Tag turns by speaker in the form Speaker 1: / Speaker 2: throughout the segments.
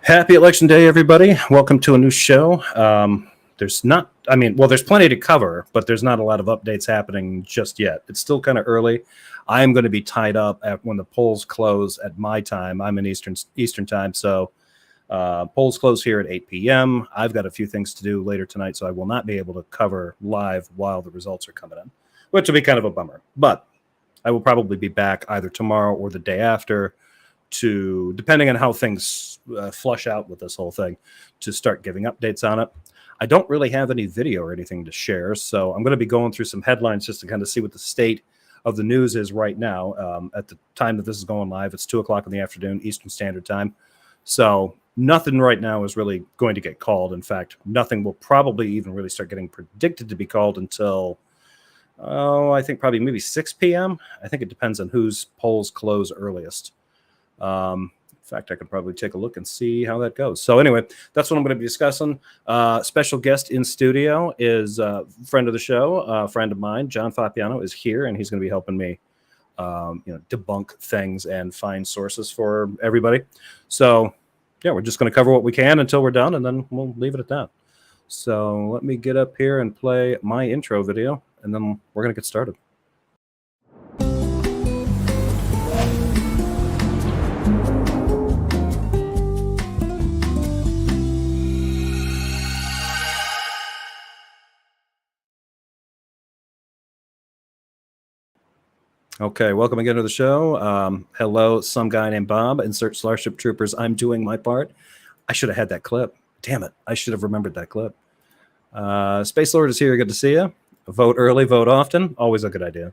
Speaker 1: Happy Election Day, everybody. Welcome to a new show. There's plenty to cover, but there's not a lot of updates happening just yet. It's still kind of early. I'm going to be tied up when the polls close at my time. I'm in Eastern time, so polls close here at 8 p.m. I've got a few things to do later tonight, so I will not be able to cover live while the results are coming in, which will be kind of a bummer. But I will probably be back either tomorrow or the day after depending on how things flush out with this whole thing, to start giving updates on it. I don't really have any video or anything to share, so I'm going to be going through some headlines just to kind of see what the state of the news is right now. At the time that this is going live, it's 2 o'clock in the afternoon, Eastern Standard Time. So nothing right now is really going to get called. In fact, nothing will probably even really start getting predicted to be called until, I think probably maybe 6 p.m. I think it depends on whose polls close earliest. In fact, I could probably take a look and see how that goes. So anyway, that's what I'm going to be discussing. Special guest in studio is a friend of the show, a friend of mine, John Foppiano, is here, and he's going to be helping me debunk things and find sources for everybody. So yeah, we're just going to cover what we can until we're done, and then we'll leave it at that. So let me get up here and play my intro video, and then we're going to get started. Okay, welcome again to the show. Hello, some guy named Bob. Insert Starship Troopers. I'm doing my part. I should have had that clip. Damn it. I should have remembered that clip. Space Lord is here. Good to see you. Vote early, vote often. Always a good idea.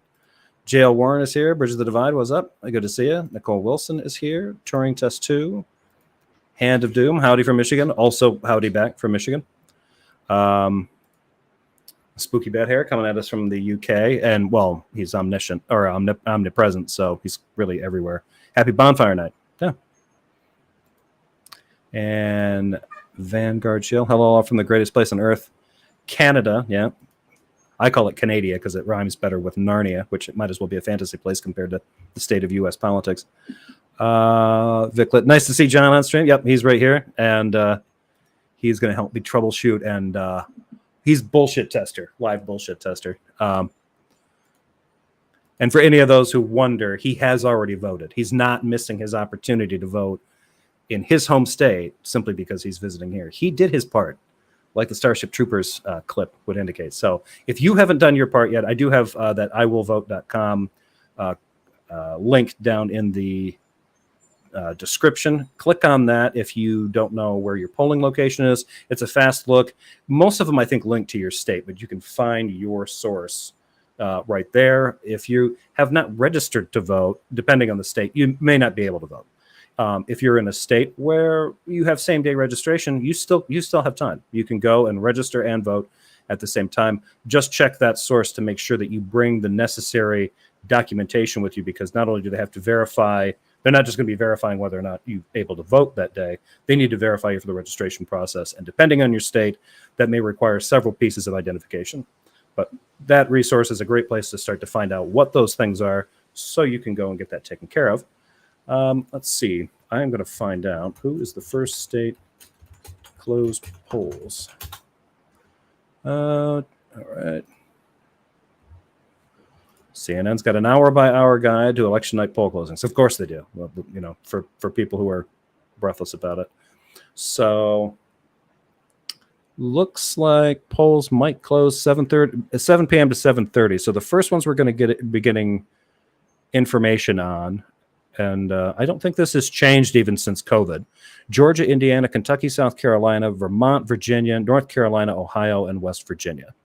Speaker 1: JL Warren is here. Bridge of the Divide, what's up? Good to see you. Nicole Wilson is here. Turing Test 2. Hand of Doom. Howdy from Michigan. Also, howdy back from Michigan. Spooky Bad Hair coming at us from the UK, and well, he's omniscient or omnipresent, so he's really everywhere. Happy Bonfire Night. Yeah. And Vanguard Shield. Hello, all from the greatest place on earth, Canada. Yeah, I call it Canada because it rhymes better with Narnia, which it might as well be a fantasy place compared to the state of U.S. politics. Viclet, nice to see John on stream. Yep, he's right here, and he's going to help me troubleshoot and. He's bullshit tester, live bullshit tester. And for any of those who wonder, he has already voted. He's not missing his opportunity to vote in his home state simply because he's visiting here. He did his part, like the Starship Troopers clip would indicate. So if you haven't done your part yet, I do have that iwillvote.com link down in the description. Click on that if you don't know where your polling location is. It's a fast look. Most of them, I think, link to your state, but you can find your source right there. If you have not registered to vote, depending on the state, you may not be able to vote. If you're in a state where you have same-day registration, you still have time. You can go and register and vote at the same time. Just check that source to make sure that you bring the necessary documentation with you, because not only do they have to verify, they're not just going to be verifying whether or not you're able to vote that day. They need to verify you for the registration process. And depending on your state, that may require several pieces of identification. But that resource is a great place to start to find out what those things are so you can go and get that taken care of. Let's see. I'm going to find out who is the first state to close polls. All right. CNN's got an hour-by-hour guide to election night poll closings. Of course they do. Well, for people who are breathless about it. So looks like polls might close 7 p.m. to 7:30. So the first ones we're going to be getting information on, and I don't think this has changed even since COVID. Georgia, Indiana, Kentucky, South Carolina, Vermont, Virginia, North Carolina, Ohio, and West Virginia.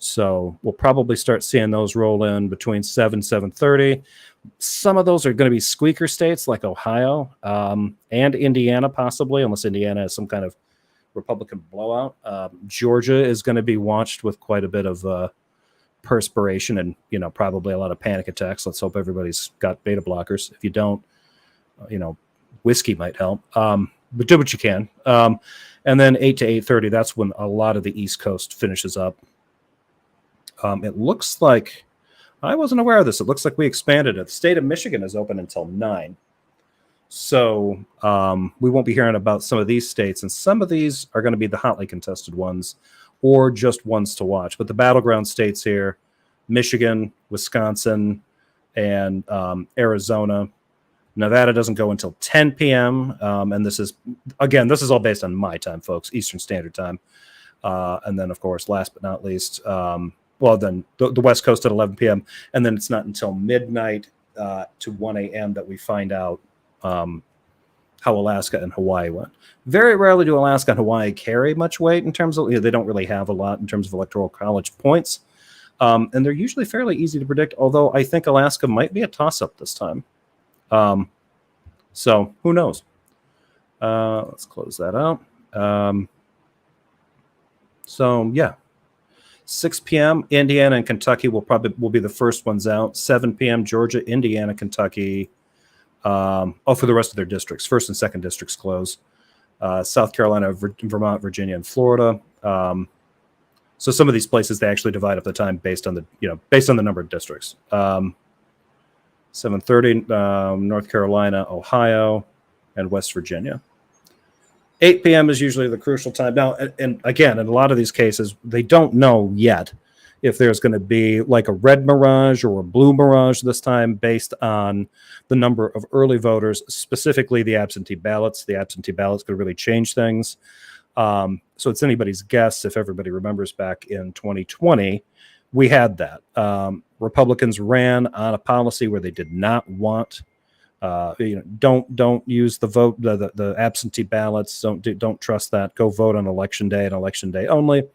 Speaker 1: So we'll probably start seeing those roll in between 7:30. Some of those are going to be squeaker states like Ohio and Indiana, possibly, unless Indiana has some kind of Republican blowout. Georgia is going to be watched with quite a bit of perspiration and, probably a lot of panic attacks. Let's hope everybody's got beta blockers. If you don't, whiskey might help. But do what you can. And then 8 to 8:30, that's when a lot of the East Coast finishes up. It looks like, I wasn't aware of this. It looks like we expanded it. The state of Michigan is open until 9. So we won't be hearing about some of these states, and some of these are going to be the hotly contested ones or just ones to watch. But the battleground states here, Michigan, Wisconsin, and Arizona. Nevada doesn't go until 10 p.m. And this is all based on my time, folks, Eastern Standard Time. And then, of course, last but not least, then the West Coast at 11 p.m. And then it's not until midnight to 1 a.m. that we find out how Alaska and Hawaii went. Very rarely do Alaska and Hawaii carry much weight in terms of, they don't really have a lot in terms of electoral college points. And they're usually fairly easy to predict, although I think Alaska might be a toss-up this time. So who knows? Let's close that out. So yeah, 6 p.m. Indiana and Kentucky will be the first ones out. 7 p.m. Georgia, Indiana, Kentucky. For the rest of their districts, first and second districts close. South Carolina, Vermont, Virginia, and Florida. So some of these places they actually divide up the time based on the number of districts. 7:30 North Carolina, Ohio, and West Virginia. 8 p.m. is usually the crucial time. Now, and again, in a lot of these cases, they don't know yet if there's going to be like a red mirage or a blue mirage this time based on the number of early voters, specifically the absentee ballots. The absentee ballots could really change things. So it's anybody's guess. If everybody remembers back in 2020, we had that. Republicans ran on a policy where they did not want, don't use the vote, the absentee ballots. Don't trust that. Go vote on election day and election day only.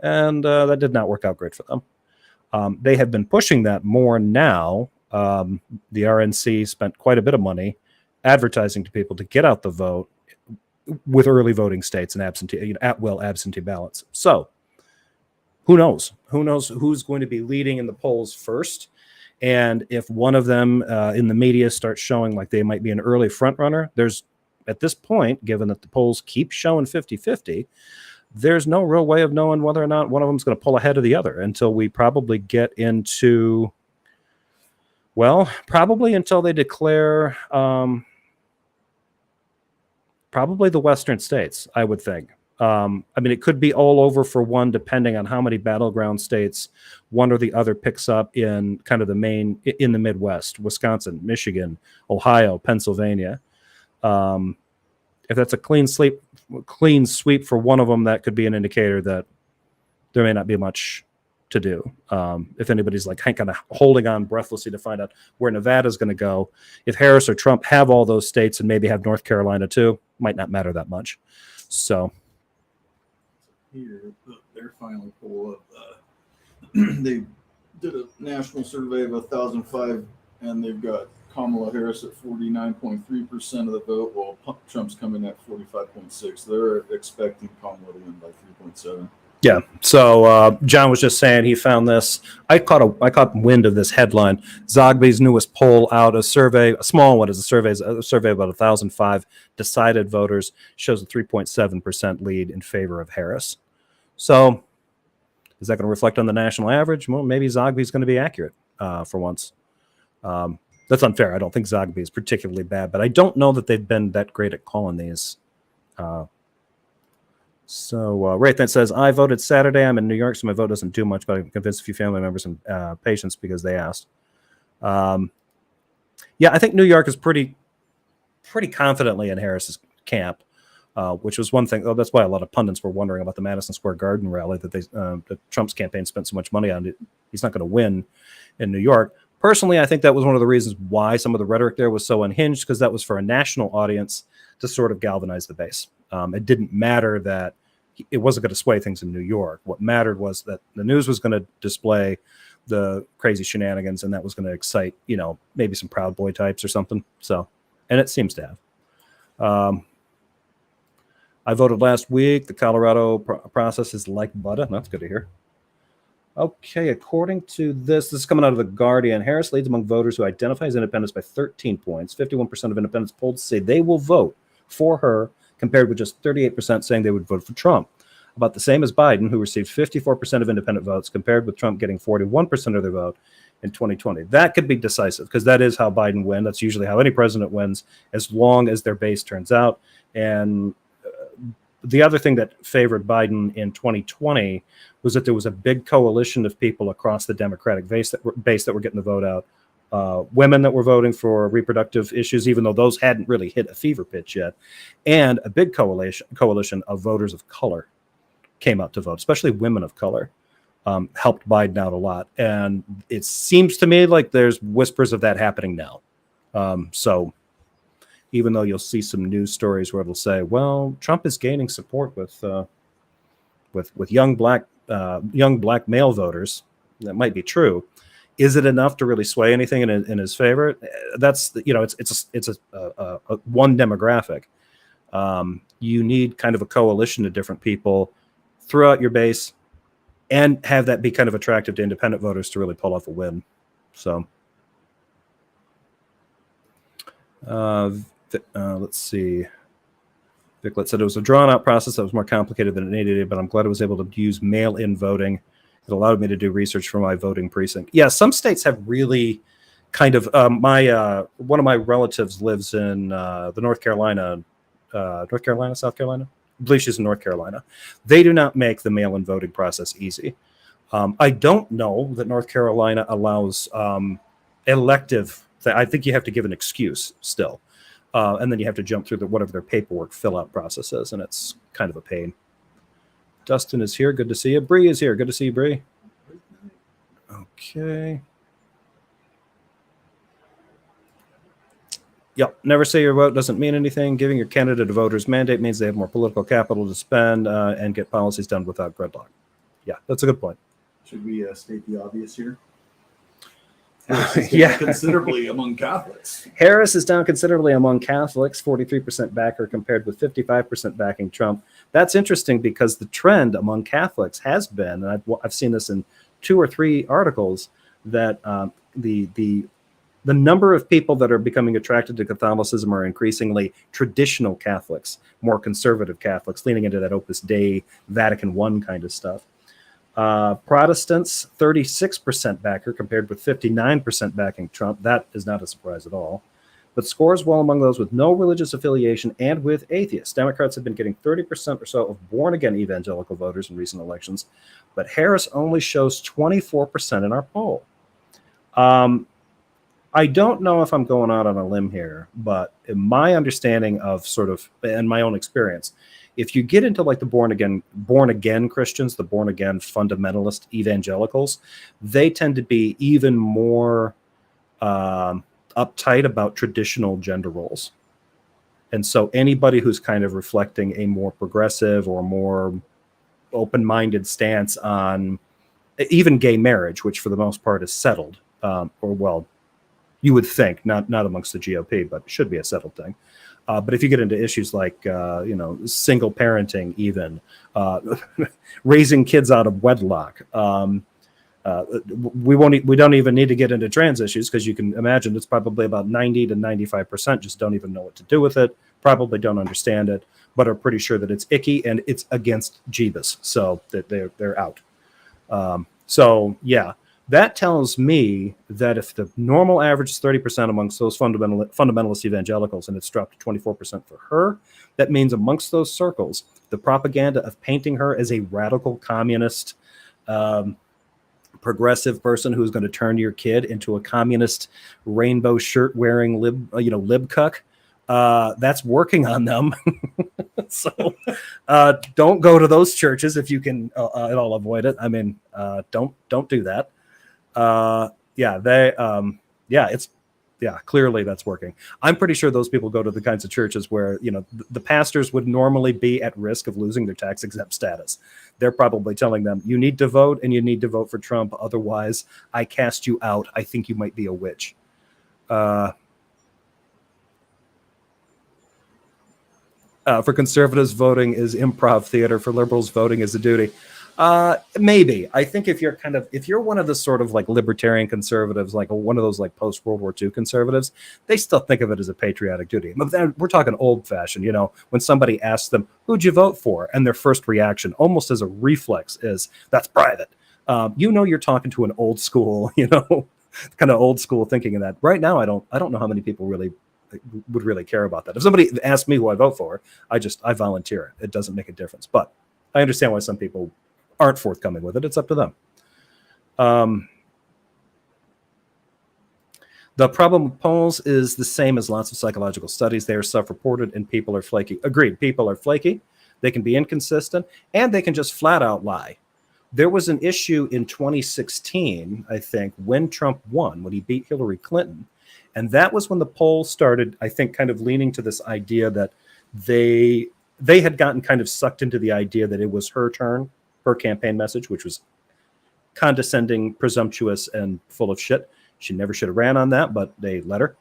Speaker 1: And that did not work out great for them. They have been pushing that more now. The RNC spent quite a bit of money advertising to people to get out the vote with early voting states and at-will absentee ballots. So who knows? Who knows who's going to be leading in the polls first? And if one of them in the media starts showing like they might be an early front runner, there's at this point, given that the polls keep showing 50-50, there's no real way of knowing whether or not one of them is going to pull ahead of the other until we probably get into, probably until they declare probably the Western states, I would think. It could be all over for one, depending on how many battleground states one or the other picks up in kind of in the Midwest, Wisconsin, Michigan, Ohio, Pennsylvania. If that's a clean sweep for one of them, that could be an indicator that there may not be much to do. If anybody's like kind of holding on breathlessly to find out where Nevada's going to go, if Harris or Trump have all those states and maybe have North Carolina too, might not matter that much. So
Speaker 2: here, their final poll of they did a national survey of 1,005, and they've got Kamala Harris at 49.3% of the vote, while Trump's coming at 45.6%. They're expecting Kamala to win by 3.7.
Speaker 1: Yeah. So John was just saying he found this. I caught wind of this headline. Zogby's newest poll out, a small one, is a survey about 1,005 decided voters, shows a 3.7% lead in favor of Harris. So is that going to reflect on the national average? Well, maybe Zogby's going to be accurate for once. That's unfair. I don't think Zogby is particularly bad, but I don't know that they've been that great at calling these. Right then says, I voted Saturday. I'm in New York, so my vote doesn't do much, but I convinced a few family members and patients because they asked. I think New York is pretty confidently in Harris's camp, which was one thing. That's why a lot of pundits were wondering about the Madison Square Garden rally that Trump's campaign spent so much money on. He's not going to win in New York. Personally, I think that was one of the reasons why some of the rhetoric there was so unhinged, because that was for a national audience to sort of galvanize the base. It didn't matter that it wasn't going to sway things in New York. What mattered was that the news was going to display the crazy shenanigans, and that was going to excite, maybe some Proud Boy types or something. So, and it seems to have. I voted last week. The Colorado process is like butter. That's good to hear. Okay, according to this is coming out of The Guardian. Harris leads among voters who identify as independents by 13 points. 51% of independents polled say they will vote for her, compared with just 38% saying they would vote for Trump. About the same as Biden, who received 54% of independent votes, compared with Trump getting 41% of their vote in 2020. That could be decisive because that is how Biden wins. That's usually how any president wins, as long as their base turns out. And the other thing that favored Biden in 2020 was that there was a big coalition of people across the Democratic base that were getting the vote out. Women that were voting for reproductive issues, even though those hadn't really hit a fever pitch yet, and a big coalition of voters of color came out to vote, especially women of color. Helped Biden out a lot. And it seems to me like there's whispers of that happening now. So even though you'll see some news stories where it'll say, well, Trump is gaining support with young black male voters, that might be true. Is it enough to really sway anything in his favor? That's, it's a one demographic. You need kind of a coalition of different people throughout your base, and have that be kind of attractive to independent voters to really pull off a win. So let's see. Viclet said it was a drawn-out process that was more complicated than it needed, but I'm glad I was able to use mail-in voting. It allowed me to do research for my voting precinct. Yeah, some states have really kind of one of my relatives lives in South Carolina. I believe she's in North Carolina. They do not make the mail-in voting process easy. I don't know that North Carolina allows elective. I think you have to give an excuse still, and then you have to jump through whatever their paperwork fill-out process is, and it's kind of a pain. Dustin is here. Good to see you. Bree is here. Good to see you, Bree. Okay. Yep. Never say your vote doesn't mean anything. Giving your candidate a voter's mandate means they have more political capital to spend and get policies done without gridlock. Yeah, that's a good point.
Speaker 2: Should we state the obvious here?
Speaker 1: Yeah,
Speaker 2: considerably among Catholics.
Speaker 1: Harris is down considerably among Catholics, 43% backer compared with 55% backing Trump. That's interesting because the trend among Catholics has been, and I've seen this in 2 or 3 articles, that the number of people that are becoming attracted to Catholicism are increasingly traditional Catholics, more conservative Catholics, leaning into that Opus Dei, Vatican I kind of stuff. Protestants, 36% backer compared with 59% backing Trump. That is not a surprise at all. But scores well among those with no religious affiliation and with atheists. Democrats have been getting 30% or so of born-again evangelical voters in recent elections, but Harris only shows 24% in our poll. I don't know if I'm going out on a limb here, but in my understanding of and my own experience, if you get into like the born again Christians, the born again fundamentalist evangelicals, they tend to be even more uptight about traditional gender roles. And so anybody who's kind of reflecting a more progressive or more open-minded stance on even gay marriage, which for the most part is settled, you would think, not amongst the GOP, but it should be a settled thing. But if you get into issues like, single parenting, even raising kids out of wedlock, we don't even need to get into trans issues because you can imagine it's probably about 90 to 95% just don't even know what to do with it, probably don't understand it, but are pretty sure that it's icky and it's against Jeebus, so that they're out. So yeah. That tells me that if the normal average is 30% amongst those fundamentalist evangelicals and it's dropped to 24% for her, that means amongst those circles, the propaganda of painting her as a radical communist, progressive person who's going to turn your kid into a communist rainbow shirt wearing lib cuck, that's working on them. So don't go to those churches if you can at all avoid it. I mean, don't do that. Clearly that's working. I'm pretty sure those people go to the kinds of churches where, the pastors would normally be at risk of losing their tax exempt status. They're probably telling them, you need to vote and you need to vote for Trump. Otherwise I cast you out. I think you might be a witch. For conservatives, voting is improv theater. For liberals, voting is a duty. Maybe. I think if you're one of the sort of like libertarian conservatives, like one of those like post World War II conservatives, they still think of it as a patriotic duty. But then we're talking old fashioned, when somebody asks them, who'd you vote for? And their first reaction, almost as a reflex, is that's private. You're talking to an old school, kind of old school thinking in that. Right now, I don't know how many people really would really care about that. If somebody asked me who I vote for, I volunteer it. It doesn't make a difference. But I understand why some people aren't forthcoming with it. It's up to them. The problem with polls is the same as lots of psychological studies. They are self-reported and people are flaky. Agreed. People are flaky. They can be inconsistent and they can just flat out lie. There was an issue in 2016, I think, when Trump won, when he beat Hillary Clinton. And that was when the polls started, I think, kind of leaning to this idea that they had gotten kind of sucked into the idea that it was her turn, her campaign message, which was condescending, presumptuous, and full of shit. She never should have ran on that, but they let her.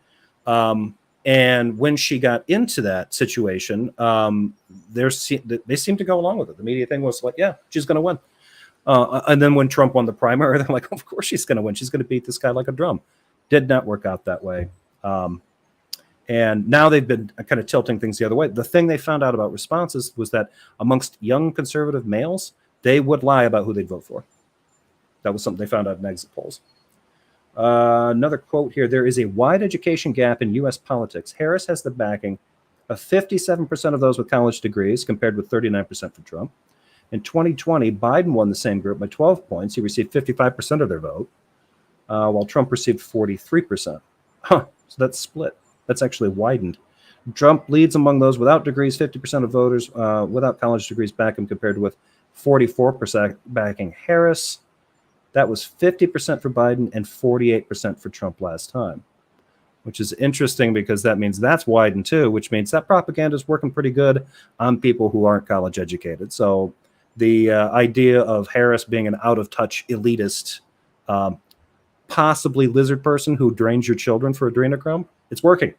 Speaker 1: And when she got into that situation, they seemed to go along with it. The media thing was like, yeah, she's going to win. And then when Trump won the primary, they're like, of course she's going to win. She's going to beat this guy like a drum. Did not work out that way. And now they've been kind of tilting things the other way. The thing they found out about responses was that amongst young conservative males, they would lie about who they'd vote for. That was something they found out in exit polls. Another quote here. There is a wide education gap in U.S. politics. Harris has the backing of 57% of those with college degrees, compared with 39% for Trump. In 2020, Biden won the same group by 12 points. He received 55% of their vote, while Trump received 43%. So that's split. That's actually widened. Trump leads among those without degrees. 50% of voters without college degrees back him, compared with 44% backing Harris. That was 50% for Biden and 48% for Trump last time, which is interesting because that means that's widened too, which means that propaganda is working pretty good on people who aren't college educated. So the idea of Harris being an out-of-touch elitist, possibly lizard person who drains your children for adrenochrome, it's working.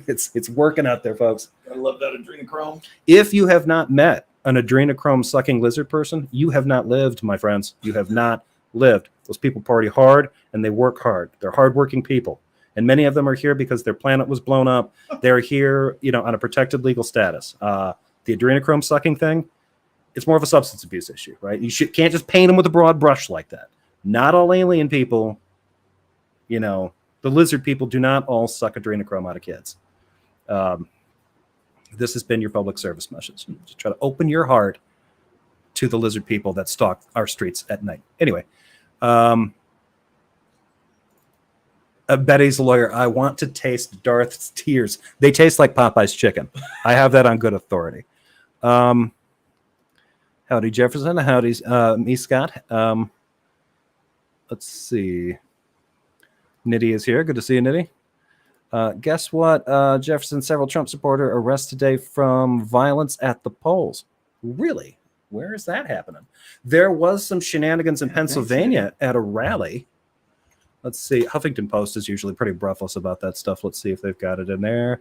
Speaker 1: It's working out there, folks.
Speaker 2: I love that adrenochrome.
Speaker 1: If you have not met an adrenochrome sucking lizard person, you have not lived, my friends. You have not lived. Those people party hard and they work hard. They're hardworking people. And many of them are here because their planet was blown up. They're here, on a protected legal status. The adrenochrome sucking thing, it's more of a substance abuse issue, right? You can't just paint them with a broad brush like that. Not all alien people, the lizard people do not all suck adrenochrome out of kids. This has been your public service message. Just try to open your heart to the lizard people that stalk our streets at night. Anyway, Betty's a lawyer. I want to taste Darth's tears. They taste like Popeye's chicken. I have that on good authority. Howdy, Jefferson. Howdy, me, Scott. Let's see. Nitty is here. Good to see you, Nitty. Guess what? Jefferson, several Trump supporter arrested today from violence at the polls. Really? Where is that happening? There was some shenanigans in Pennsylvania at a rally. Let's see. Huffington Post is usually pretty breathless about that stuff. Let's see if they've got it in there.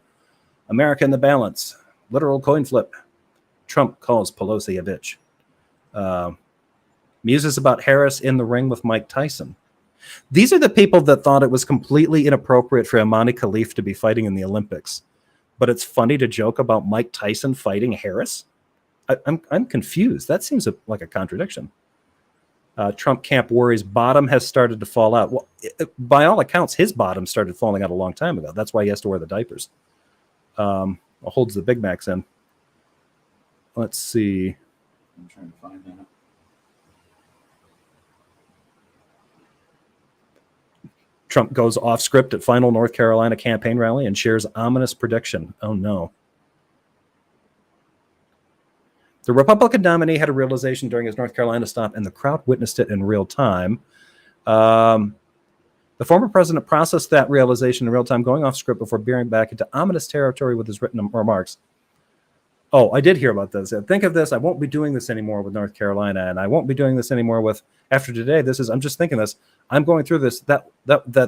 Speaker 1: America in the balance. Literal coin flip. Trump calls Pelosi a bitch. Muses about Harris in the ring with Mike Tyson. These are the people that thought it was completely inappropriate for Imani Khalif to be fighting in the Olympics. But it's funny to joke about Mike Tyson fighting Harris? I'm confused. That seems like a contradiction. Trump camp worries bottom has started to fall out. Well, by all accounts, his bottom started falling out a long time ago. That's why he has to wear the diapers. Holds the Big Macs in. Let's see.
Speaker 2: I'm trying to find that.
Speaker 1: Trump goes off script at final North Carolina campaign rally and shares ominous prediction. Oh, no. The Republican nominee had a realization during his North Carolina stop, and the crowd witnessed it in real time. The former president processed that realization in real time, going off script before veering back into ominous territory with his written remarks. Oh, I did hear about this. Think of this. I won't be doing this anymore with North Carolina, and I won't be doing this anymore with after today. I'm just thinking this. I'm going through this, that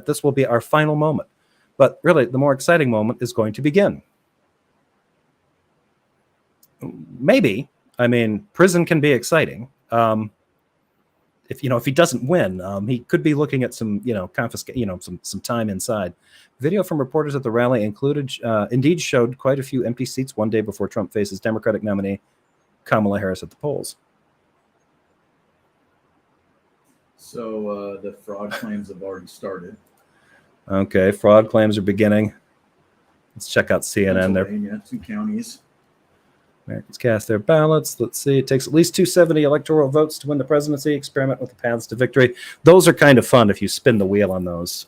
Speaker 1: this will be our final moment. But really, the more exciting moment is going to begin. Maybe. I mean, prison can be exciting. If he doesn't win, he could be looking at some, some time inside. Video from reporters at the rally indeed showed quite a few empty seats one day before Trump faces Democratic nominee Kamala Harris at the polls.
Speaker 2: So the fraud claims have already started.
Speaker 1: Okay, fraud claims are beginning. Let's check out CNN. There,
Speaker 2: Pennsylvania, 2 counties.
Speaker 1: Americans cast their ballots. Let's see. It takes at least 270 electoral votes to win the presidency. Experiment with the paths to victory. Those are kind of fun if you spin the wheel on those.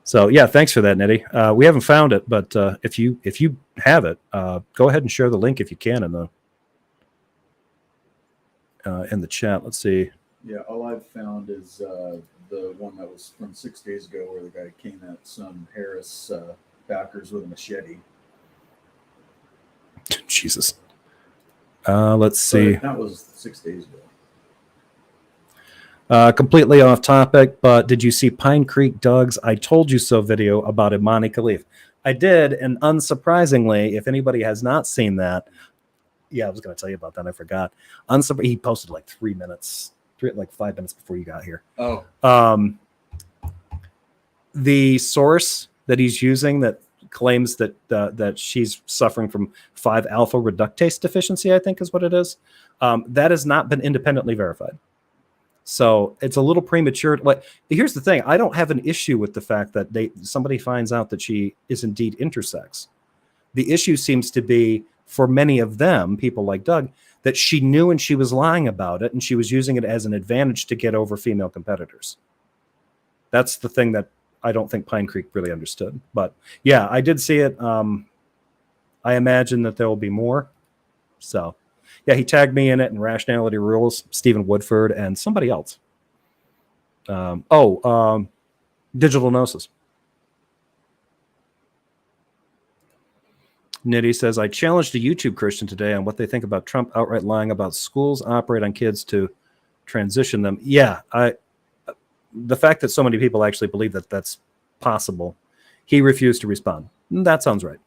Speaker 1: So yeah, thanks for that, Nitty. We haven't found it, but if you have it, go ahead and share the link if you can in the chat. Let's see.
Speaker 2: Yeah, all I've found is the one that was from 6 days ago, where the guy came at some Harris backers with a machete.
Speaker 1: Jesus. Let's see.
Speaker 2: But that was 6 days ago.
Speaker 1: Completely off topic, but did you see Pine Creek Doug's I Told You So video about Imani Khalif? I did, and unsurprisingly, if anybody has not seen that, yeah, I was going to tell you about that. I forgot. He posted like 3 minutes, like 5 minutes before you got here.
Speaker 2: Oh.
Speaker 1: The source that he's using that claims that that she's suffering from 5-alpha reductase deficiency, I think is what it is. That has not been independently verified. So it's a little premature. Like, here's the thing: I don't have an issue with the fact that somebody finds out that she is indeed intersex. The issue seems to be, for many of them, people like Doug, that she knew and she was lying about it, and she was using it as an advantage to get over female competitors. That's the thing that I don't think Pine Creek really understood. But yeah, I did see it. I imagine that there will be more. So yeah, he tagged me in it, and Rationality Rules, Stephen Woodford, and somebody else. Digital Gnosis. Nitty says, I challenged a YouTube Christian today on what they think about Trump outright lying about schools operate on kids to transition them. Yeah, the fact that so many people actually believe that that's possible, he refused to respond. That sounds right.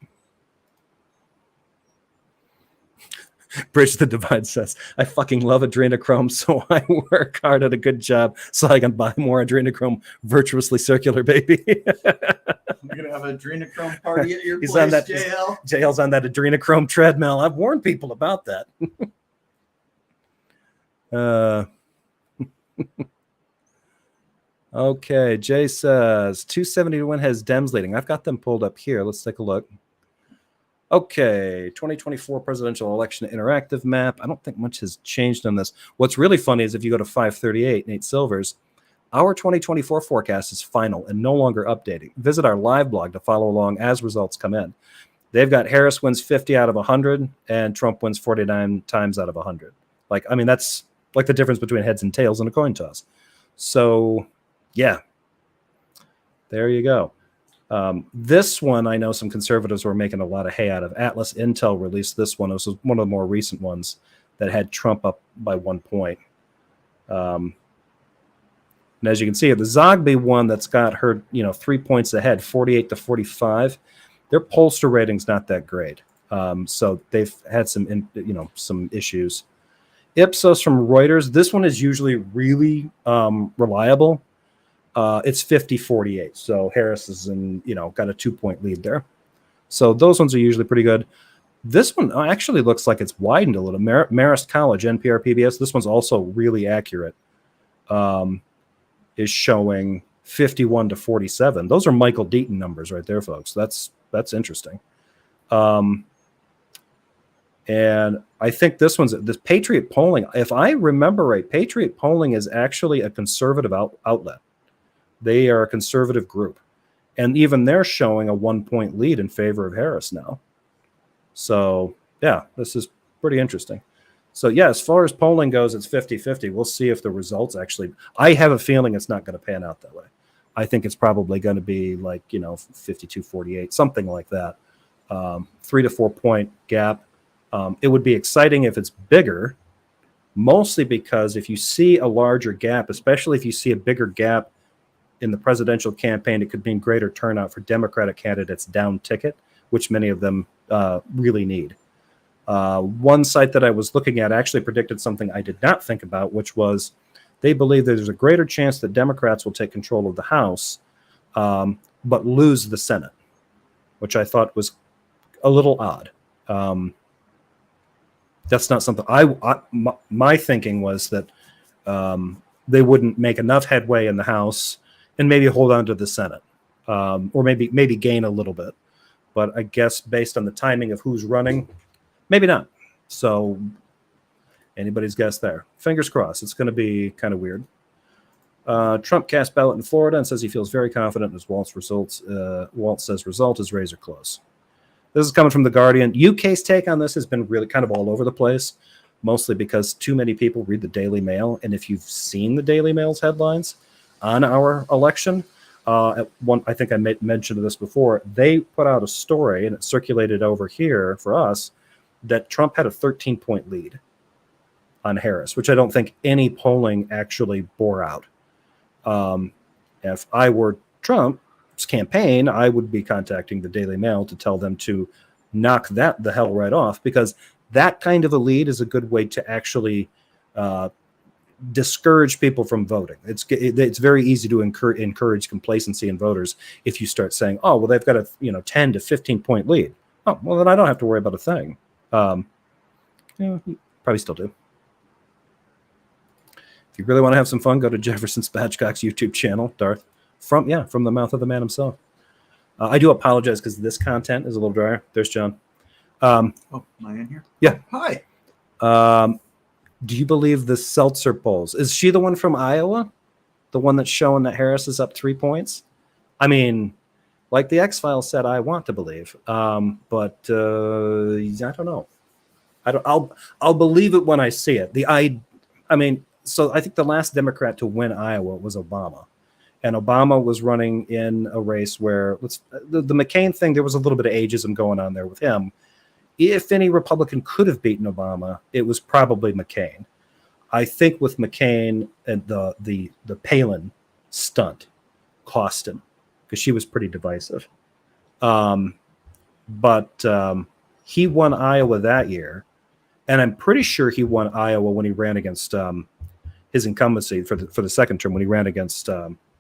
Speaker 1: Bridge the Divide says, I fucking love adrenochrome, so I work hard at a good job so I can buy more adrenochrome virtuously circular, baby.
Speaker 2: You're going to have an adrenochrome party at your
Speaker 1: He's
Speaker 2: place,
Speaker 1: on that,
Speaker 2: JL?
Speaker 1: JL's on that adrenochrome treadmill. I've warned people about that. Okay, Jay says 270 to win has Dems leading. I've got them pulled up here. Let's take a look. Okay, 2024 presidential election interactive map. I don't think much has changed on this. What's really funny is if you go to 538, Nate Silvers, our 2024 forecast is final and no longer updating. Visit our live blog to follow along as results come in. They've got Harris wins 50 out of 100 and Trump wins 49 times out of 100. Like, I mean, that's like the difference between heads and tails in a coin toss. So, yeah, there you go. This one, I know some conservatives were making a lot of hay out of. Atlas Intel released this one. It was one of the more recent ones that had Trump up by 1 point. And as you can see, the Zogby one that's got her, 3 points ahead, 48 to 45. Their pollster rating's not that great. So they've had some, some issues. Ipsos from Reuters. This one is usually really reliable. It's 50-48. So Harris is got a 2-point lead there. So those ones are usually pretty good. This one actually looks like it's widened a little. Marist College, NPR PBS. This one's also really accurate. Is showing 51 to 47. Those are Michael Deaton numbers right there, folks. That's interesting. And I think this Patriot Polling, if I remember right, Patriot Polling is actually a conservative outlet. They are a conservative group. And even they're showing a 1-point lead in favor of Harris now. So, yeah, this is pretty interesting. So, yeah, as far as polling goes, it's 50-50. We'll see if the results actually – I have a feeling it's not going to pan out that way. I think it's probably going to be like, 52-48, something like that. 3 to 4 point gap. It would be exciting if it's bigger, mostly because if you see a larger gap, especially if you see a bigger gap in the presidential campaign, it could mean greater turnout for Democratic candidates down ticket, which many of them really need. One site that I was looking at actually predicted something I did not think about, which was they believe that there's a greater chance that Democrats will take control of the House, but lose the Senate, which I thought was a little odd. That's not something my thinking was that they wouldn't make enough headway in the House and maybe hold on to the Senate, or maybe gain a little bit. But I guess based on the timing of who's running, maybe not. So anybody's guess there. Fingers crossed. It's going to be kind of weird. Trump cast ballot in Florida and says he feels very confident in his Waltz results. Waltz says result is razor close. This is coming from The Guardian. UK's take on this has been really kind of all over the place, mostly because too many people read the Daily Mail. And if you've seen the Daily Mail's headlines on our election, I think I mentioned this before, they put out a story, and it circulated over here for us, that Trump had a 13-point lead on Harris, which I don't think any polling actually bore out. If I were Trump's campaign, I would be contacting the Daily Mail to tell them to knock that the hell right off, because that kind of a lead is a good way to actually discourage people from voting. It's very easy to encourage complacency in voters if you start saying, oh, well, they've got a 10 to 15 point lead. Oh, well, then I don't have to worry about a thing. Probably still do. If you really want to have some fun, go to Jefferson Spatchcock's YouTube channel, Darth, from the mouth of the man himself. I do apologize because this content is a little drier. There's John.
Speaker 2: Am I in here?
Speaker 1: Yeah.
Speaker 2: Hi.
Speaker 1: Do you believe the Seltzer polls? Is she the one from Iowa? The one that's showing that Harris is up 3 points? I mean, like the X-Files said, I want to believe. But I don't know. I'll believe it when I see it. So I think the last Democrat to win Iowa was Obama. And Obama was running in a race where the McCain thing, there was a little bit of ageism going on there with him. If any Republican could have beaten Obama, it was probably McCain. I think with McCain and the Palin stunt cost him, because she was pretty divisive. But he won Iowa that year, and I'm pretty sure he won Iowa when he ran against his incumbency for the second term, when he ran against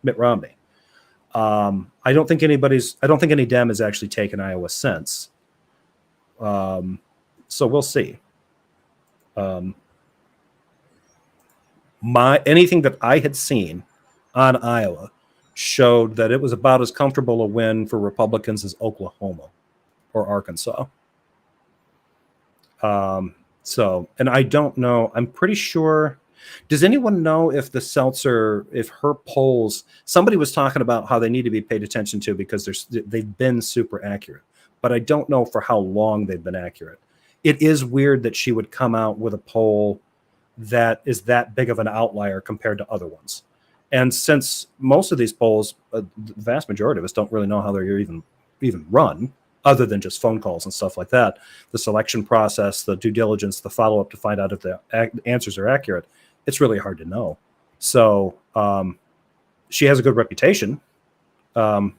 Speaker 1: Mitt Romney. I don't think any Dem has actually taken Iowa since. So we'll see. Anything that I had seen on Iowa showed that it was about as comfortable a win for Republicans as Oklahoma or Arkansas. And I don't know. I'm pretty sure. Does anyone know if if her polls, somebody was talking about how they need to be paid attention to because they've been super accurate, but I don't know for how long they've been accurate. It is weird that she would come out with a poll that is that big of an outlier compared to other ones. And since most of these polls, the vast majority of us don't really know how they're even run, other than just phone calls and stuff like that, the selection process, the due diligence, the follow-up to find out if the answers are accurate, it's really hard to know. So she has a good reputation. So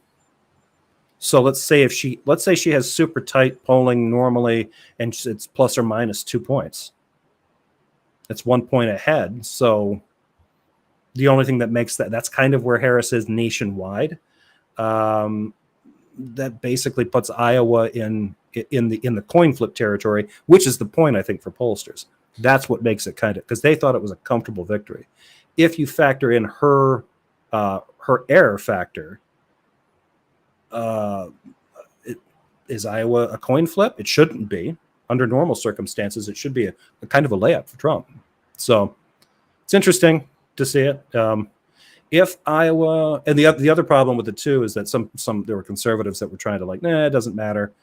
Speaker 1: let's say she has super tight polling normally, and it's plus or minus 2 points. It's 1 point ahead. So the only thing that makes that's kind of where Harris is nationwide. That basically puts Iowa in the coin flip territory, which is the point, I think, for pollsters. That's what makes it kind of, because they thought it was a comfortable victory. If you factor in her error factor, is Iowa a coin flip? It shouldn't be. Under normal circumstances, it should be a kind of a layup for Trump. So it's interesting to see it. If Iowa, and the other problem with it too is that some there were conservatives that were trying to it doesn't matter.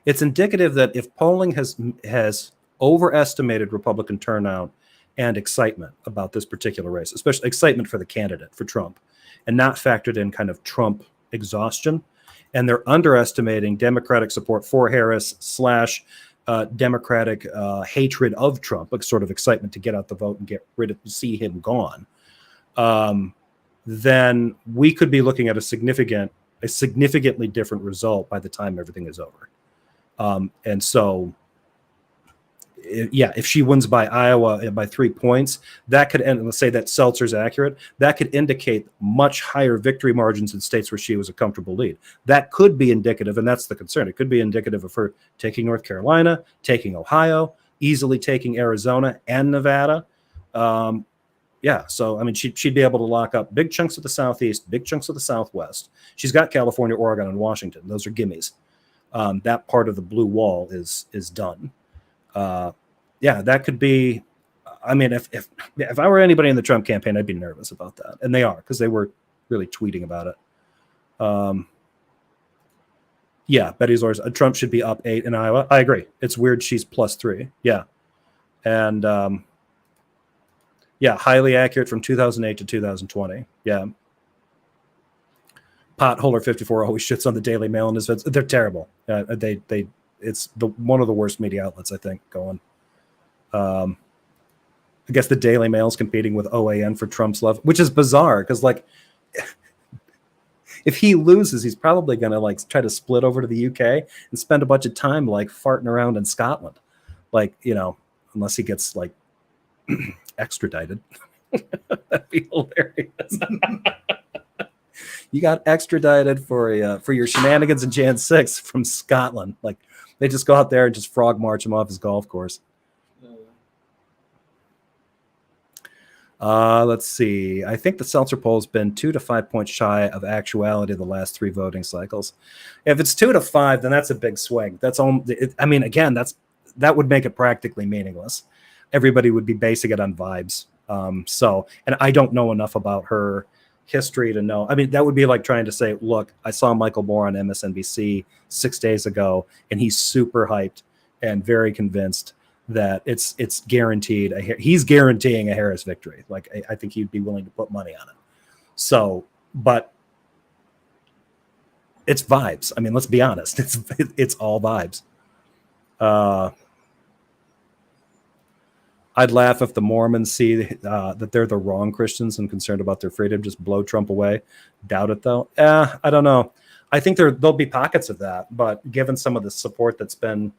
Speaker 1: It's indicative that if polling has overestimated Republican turnout and excitement about this particular race, especially excitement for the candidate, for Trump, and not factored in kind of Trump exhaustion, and they're underestimating Democratic support for Harris / Democratic hatred of Trump, like sort of excitement to get out the vote and see him gone, then we could be looking at a significantly different result by the time everything is over. And so, if she wins by Iowa by 3 points, that could end. Let's say that Seltzer's accurate. That could indicate much higher victory margins in states where she was a comfortable lead. That could be indicative, and that's the concern. It could be indicative of her taking North Carolina, taking Ohio, easily taking Arizona and Nevada. Yeah, so I mean, she'd be able to lock up big chunks of the Southeast, big chunks of the Southwest. She's got California, Oregon, and Washington. Those are gimmies. That part of the blue wall is done. Yeah, that could be. I mean, if I were anybody in the Trump campaign, I'd be nervous about that, and they are, because they were really tweeting about it. Yeah, Betty Zora's Trump should be up 8 in Iowa. I agree. It's weird she's +3. Yeah, and yeah, highly accurate from 2008 to 2020. Yeah. Potholer 54 always shits on the Daily Mail and his vids. They're terrible. It's one of the worst media outlets, I think, going. I guess the Daily Mail's competing with OAN for Trump's love, which is bizarre because, like, if he loses, he's probably going to like try to split over to the UK and spend a bunch of time like farting around in Scotland, like, you know, unless he gets like extradited. That'd be hilarious. You got extradited for your shenanigans in Jan 6 from Scotland. Like, they just go out there and just frog march him off his golf course. Let's see. I think the Seltzer poll has been 2 to 5 points shy of actuality the last 3 voting cycles. If it's 2 to 5, then that's a big swing. That's all. I mean, again, that would make it practically meaningless. Everybody would be basing it on vibes. And I don't know enough about her history to know. I mean, that would be like trying to say, look, I saw Michael Moore on MSNBC 6 days ago, and he's super hyped and very convinced that it's guaranteed. He's guaranteeing a Harris victory. Like, I think he'd be willing to put money on it. So, but it's vibes. I mean, let's be honest. It's all vibes. I'd laugh if the Mormons see that they're the wrong Christians and concerned about their freedom, just blow Trump away. Doubt it, though. I don't know. I think there'll be pockets of that, but given some of the support that's been,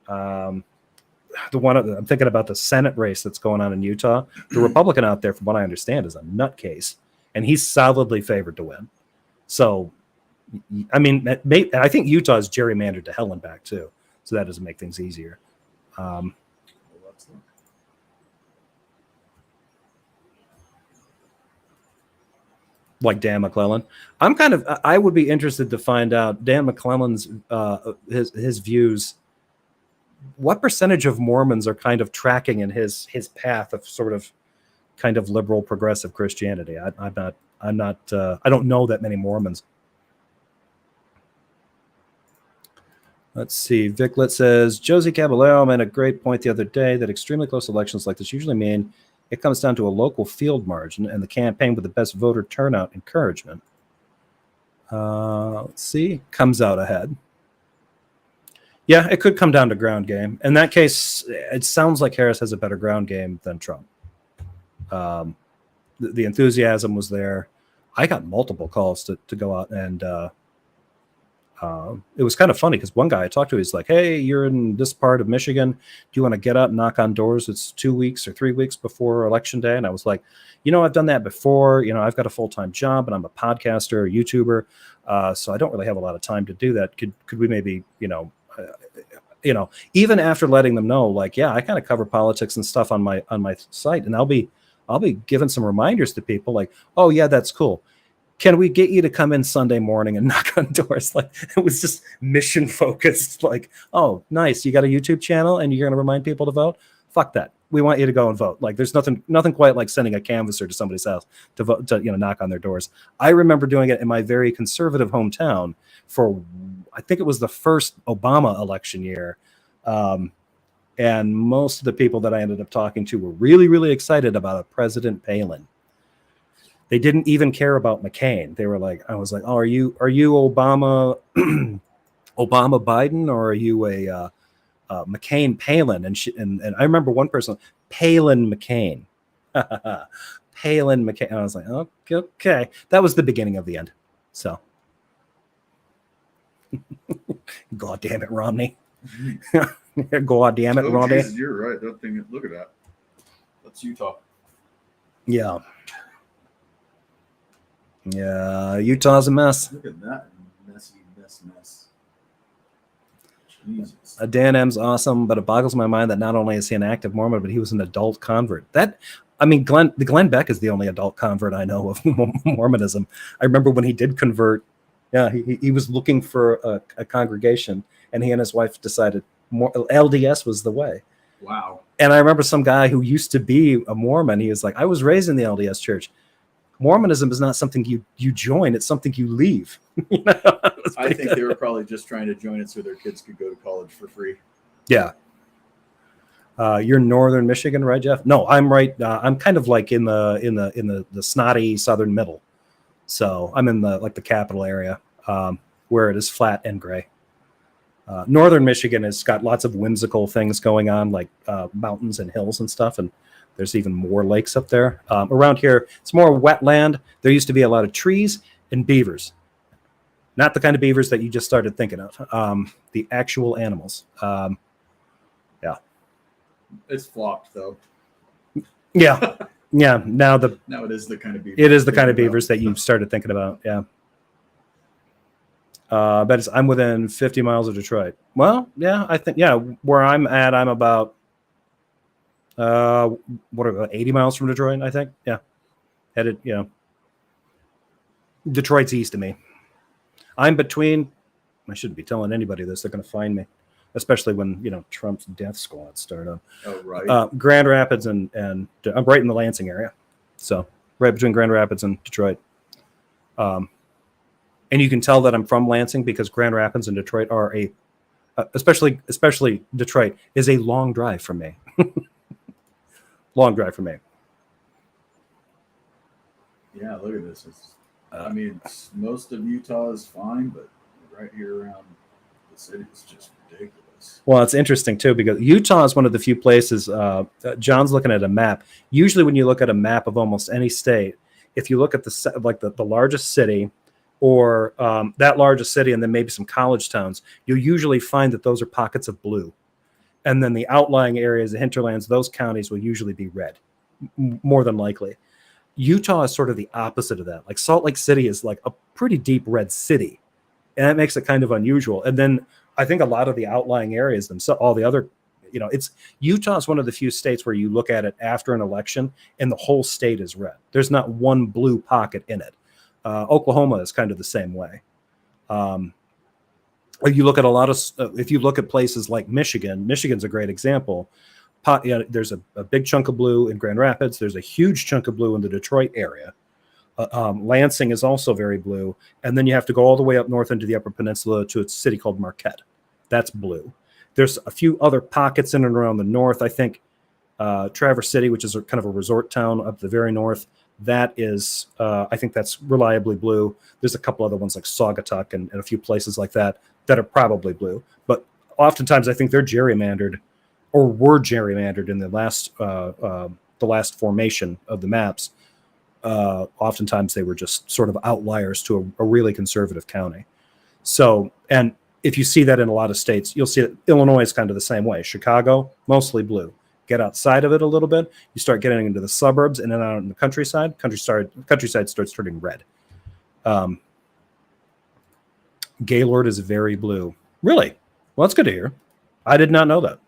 Speaker 1: I'm thinking about the Senate race that's going on in Utah. The Republican out there, from what I understand, is a nutcase, and he's solidly favored to win. So, I mean, I think Utah is gerrymandered to hell and back too, so that doesn't make things easier. Like Dan McClellan. I would be interested to find out Dan McClellan's his views. What percentage of Mormons are kind of tracking in his path of sort of kind of liberal progressive Christianity? I'm not I don't know that many Mormons. Let's see. Viclet says, Josie Caballero made a great point the other day that extremely close elections like this usually mean it comes down to a local field margin and the campaign with the best voter turnout encouragement. Let's see. Comes out ahead. Yeah, it could come down to ground game. In that case, it sounds like Harris has a better ground game than Trump. The enthusiasm was there. I got multiple calls to go out, and it was kind of funny because one guy I talked to, he's like, hey, you're in this part of Michigan. Do you want to get up and knock on doors? It's 2 weeks or 3 weeks before Election Day. And I was like, I've done that before. I've got a full-time job and I'm a podcaster, a YouTuber. So I don't really have a lot of time to do that. Could we maybe, even after letting them know, like, yeah, I kind of cover politics and stuff on my site, and I'll be giving some reminders to people like, oh yeah, that's cool. Can we get you to come in Sunday morning and knock on doors? Like, it was just mission focused. Like, oh, nice, you got a YouTube channel and you're going to remind people to vote? Fuck that. We want you to go and vote. Like, there's nothing quite like sending a canvasser to somebody's house to vote, to knock on their doors. I remember doing it in my very conservative hometown for, I think it was the first Obama election year. And most of the people that I ended up talking to were really, really excited about President Palin. They didn't even care about McCain. They were like, I was like, oh, are you Obama, Obama Biden, or are you a McCain Palin? And I remember one person, Palin McCain, Palin McCain. And I was like, okay, that was the beginning of the end. So, God damn it, Romney. God damn it, Romney.
Speaker 2: Jesus, you're right. That thing. Look at that. That's Utah.
Speaker 1: Yeah. Yeah, Utah's a mess.
Speaker 2: Look at that mess. Jesus.
Speaker 1: Dan M's awesome, but it boggles my mind that not only is he an active Mormon, but he was an adult convert. Glenn Beck is the only adult convert I know of Mormonism. I remember when he did convert. Yeah, he was looking for a congregation, and he and his wife decided LDS was the way.
Speaker 2: Wow.
Speaker 1: And I remember some guy who used to be a Mormon. He was like, I was raised in the LDS church. Mormonism is not something you join; it's something you leave.
Speaker 2: I think they were probably just trying to join it so their kids could go to college for free.
Speaker 1: Yeah. You're northern Michigan, right, Jeff? No, I'm right. I'm kind of like in the snotty southern middle. So I'm in the capital area, where it is flat and gray. Northern Michigan has got lots of whimsical things going on, like mountains and hills and stuff, and there's even more lakes up there. Around here, it's more wetland. There used to be a lot of trees and beavers. Not the kind of beavers that you just started thinking of. The actual animals. Yeah.
Speaker 2: It's flopped though.
Speaker 1: Yeah. Yeah. Now
Speaker 2: it is the kind of beavers.
Speaker 1: It is the kind of beavers that you started thinking about. Yeah. But I'm within 50 miles of Detroit. Well, yeah, I think, where I'm at, I'm about, 80 miles from Detroit, I think. Yeah. Headed, Detroit's east of me. I'm between, I shouldn't be telling anybody this, they're going to find me, especially when, Trump's death squad start up.
Speaker 2: Oh, right.
Speaker 1: Grand Rapids and I'm right in the Lansing area. So right between Grand Rapids and Detroit. And you can tell that I'm from Lansing because Grand Rapids and Detroit are especially Detroit is a long drive for me. Long drive for me.
Speaker 2: Yeah, look at this. Most of Utah is fine, but right here around the city is just ridiculous.
Speaker 1: Well, it's interesting too because Utah is one of the few places. John's looking at a map. Usually, when you look at a map of almost any state, if you look at the largest city, or that largest city, and then maybe some college towns, you'll usually find that those are pockets of blue. And then the outlying areas, the hinterlands, those counties will usually be red, more than likely. Utah is sort of the opposite of that. Like Salt Lake City is like a pretty deep red city, and that makes it kind of unusual. And then I think a lot of the outlying areas themselves, all the other, Utah is one of the few states where you look at it after an election and the whole state is red. There's not one blue pocket in it. Oklahoma is kind of the same way. If you look at if you look at places like Michigan's a great example. There's a big chunk of blue in Grand Rapids. There's a huge chunk of blue in the Detroit area. Lansing is also very blue. And then you have to go all the way up north into the Upper Peninsula to a city called Marquette. That's blue. There's a few other pockets in and around the north. I think Traverse City, which is kind of a resort town up the very north, that is, I think that's reliably blue. There's a couple other ones like Saugatuck and a few places like that are probably blue. But oftentimes I think they're gerrymandered or were gerrymandered in the last formation of the maps. Oftentimes they were just sort of outliers to a really conservative county. So, and if you see that in a lot of states, you'll see that Illinois is kind of the same way. Chicago, mostly blue. Get outside of it a little bit, you start getting into the suburbs and then out in the countryside. Countryside starts turning red. Gaylord is very blue. Really? Well, that's good to hear. I did not know that.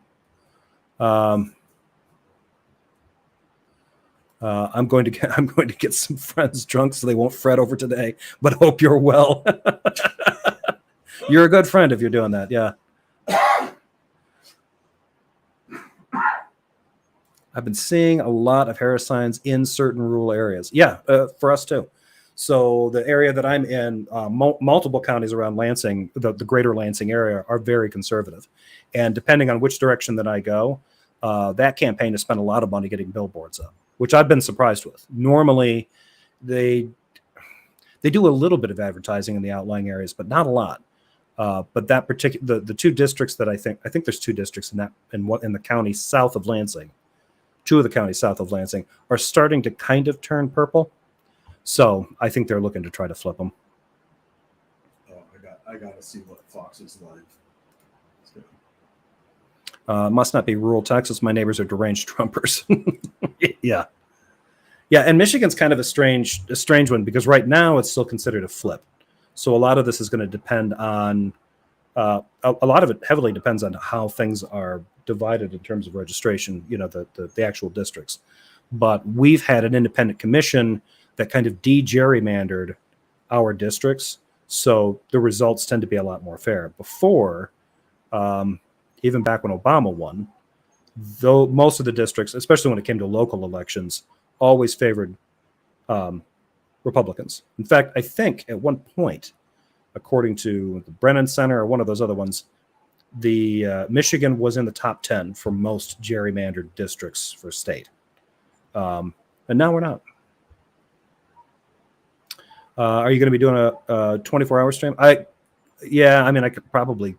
Speaker 1: I'm going to get some friends drunk so they won't fret over today, but hope you're well. You're a good friend if you're doing that. Yeah. I've been seeing a lot of Harris signs in certain rural areas. Yeah, for us too. So the area that I'm in, multiple counties around Lansing, the greater Lansing area, are very conservative. And depending on which direction that I go, that campaign has spent a lot of money getting billboards up, which I've been surprised with. Normally, they do a little bit of advertising in the outlying areas, but not a lot. But that particular the two districts that I think there's two districts in the county south of Lansing. Two of the counties south of Lansing are starting to kind of turn purple. So I think they're looking to try to flip them.
Speaker 2: Oh, I got to see what Fox is like.
Speaker 1: Must not be rural Texas. My neighbors are deranged Trumpers. Yeah. Yeah, and Michigan's kind of a strange one because right now it's still considered a flip. So a lot of this is going to depend on a lot of it heavily depends on how things are divided in terms of registration, the actual districts. But we've had an independent commission that kind of de-gerrymandered our districts, so the results tend to be a lot more fair. Before, even back when Obama won, though most of the districts, especially when it came to local elections, always favored Republicans. In fact, I think at one point, according to the Brennan Center or one of those other ones, the Michigan was in the top 10 for most gerrymandered districts for state. And now we're not. Are you going to be doing a 24-hour stream? I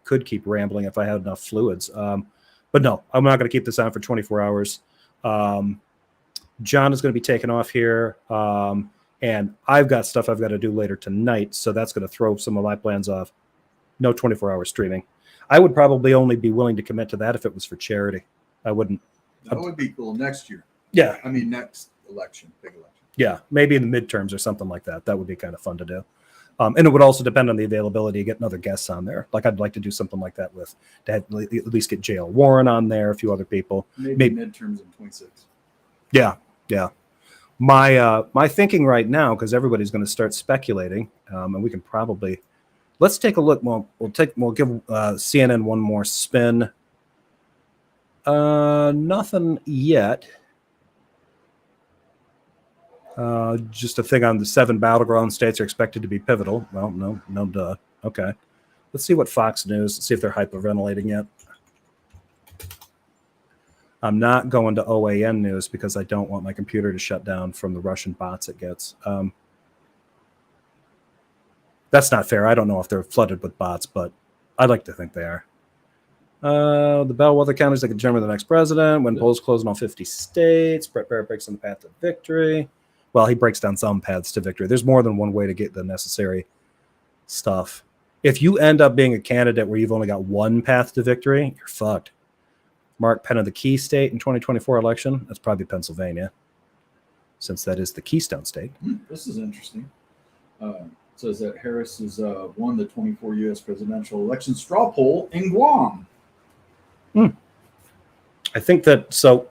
Speaker 1: could keep rambling if I had enough fluids. But no, I'm not going to keep this on for 24 hours. John is going to be taking off here. And I've got stuff I've got to do later tonight, so that's going to throw some of my plans off. No 24-hour streaming. I would probably only be willing to commit to that if it was for charity. I wouldn't.
Speaker 2: That would be cool next year.
Speaker 1: Yeah.
Speaker 2: I mean, next election, big election.
Speaker 1: Yeah, maybe in the midterms or something like that. That would be kind of fun to do. And it would also depend on the availability of getting other guests on there. Like I'd like to do something like that to at least get J.L. Warren on there, a few other people.
Speaker 2: Maybe midterms in 26.
Speaker 1: Yeah. My thinking right now, because everybody's going to start speculating, and we can probably let's take a look. We'll give CNN one more spin. Nothing yet. Just a thing on the 7 battleground states are expected to be pivotal. Well, no, duh. Okay. Let's see what Fox News, see if they're hyperventilating yet. I'm not going to OAN News because I don't want my computer to shut down from the Russian bots it gets. That's not fair. I don't know if they're flooded with bots, but I'd like to think they are. The bellwether counties that can determine the next president. When polls close in all 50 states. Brett Barrett breaks on the path to victory. Well, he breaks down some paths to victory. There's more than one way to get the necessary stuff. If you end up being a candidate where you've only got one path to victory, you're fucked. Mark Penn of the key state in 2024 election. That's probably Pennsylvania, since that is the Keystone State.
Speaker 2: This is interesting. It says that Harris has won the 24 U.S. presidential election straw poll in Guam.
Speaker 1: I think that so.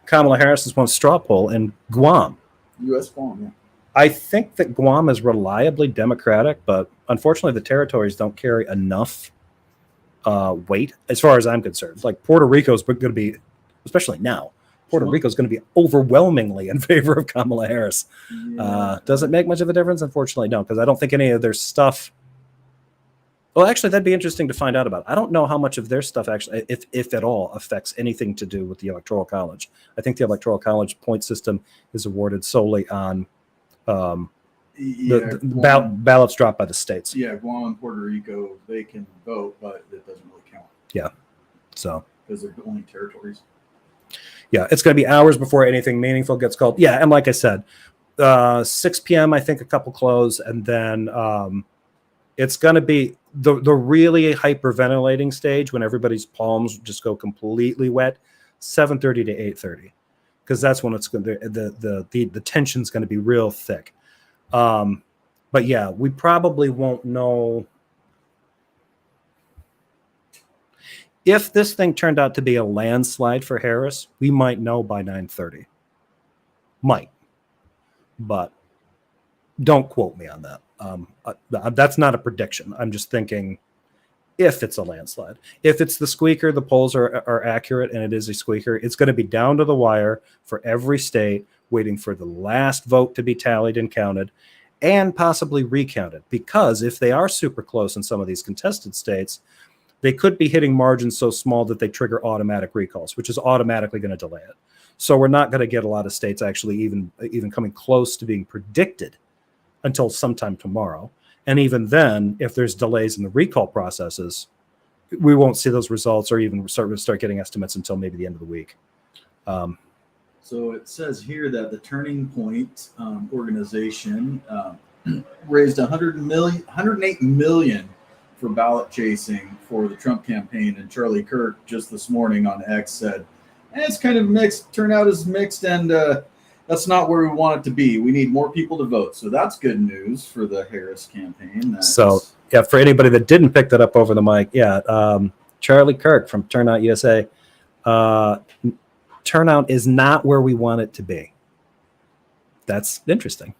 Speaker 1: Kamala Harris has won straw poll in Guam.
Speaker 2: U.S. Guam, yeah.
Speaker 1: I think that Guam is reliably Democratic, but unfortunately the territories don't carry enough weight as far as I'm concerned. Like Puerto Rico is going to be, especially now, Puerto Rico is going to be overwhelmingly in favor of Kamala Harris. Yeah. Does it make much of a difference? Unfortunately, no, because I don't think any of their stuff. Well, actually, that'd be interesting to find out about. I don't know how much of their stuff actually, if at all, affects anything to do with the Electoral College. I think the Electoral College point system is awarded solely on ballots dropped by the states.
Speaker 2: Yeah, Guam and Puerto Rico, they can vote, but it doesn't really count.
Speaker 1: Yeah, so
Speaker 2: because they're only territories.
Speaker 1: Yeah, it's going to be hours before anything meaningful gets called. Yeah, and like I said, 6 p.m. I think a couple close, and then it's going to be the really hyperventilating stage when everybody's palms just go completely wet. 7:30 to 8:30, because that's when it's going to the tension's going to be real thick. But yeah, we probably won't know if this thing turned out to be a landslide for Harris. We might know by 9:30. Might, but don't quote me on that. That's not a prediction. I'm just thinking if it's a landslide. If it's the squeaker, the polls are accurate, and it is a squeaker, it's going to be down to the wire for every state, waiting for the last vote to be tallied and counted, and possibly recounted. Because if they are super close in some of these contested states, they could be hitting margins so small that they trigger automatic recalls, which is automatically going to delay it. So we're not going to get a lot of states actually even coming close to being predicted until sometime tomorrow. And even then, if there's delays in the recall processes, we won't see those results or even start getting estimates until maybe the end of the week.
Speaker 2: So it says here that the Turning Point organization raised $108 million for ballot chasing for the Trump campaign. And Charlie Kirk just this morning on X said, it's kind of mixed. Turnout is mixed, and that's not where we want it to be. We need more people to vote. So that's good news for the Harris campaign.
Speaker 1: So Yeah, for anybody that didn't pick that up over the mic, Charlie Kirk from Turnout USA. Turnout is not where we want it to be. That's interesting.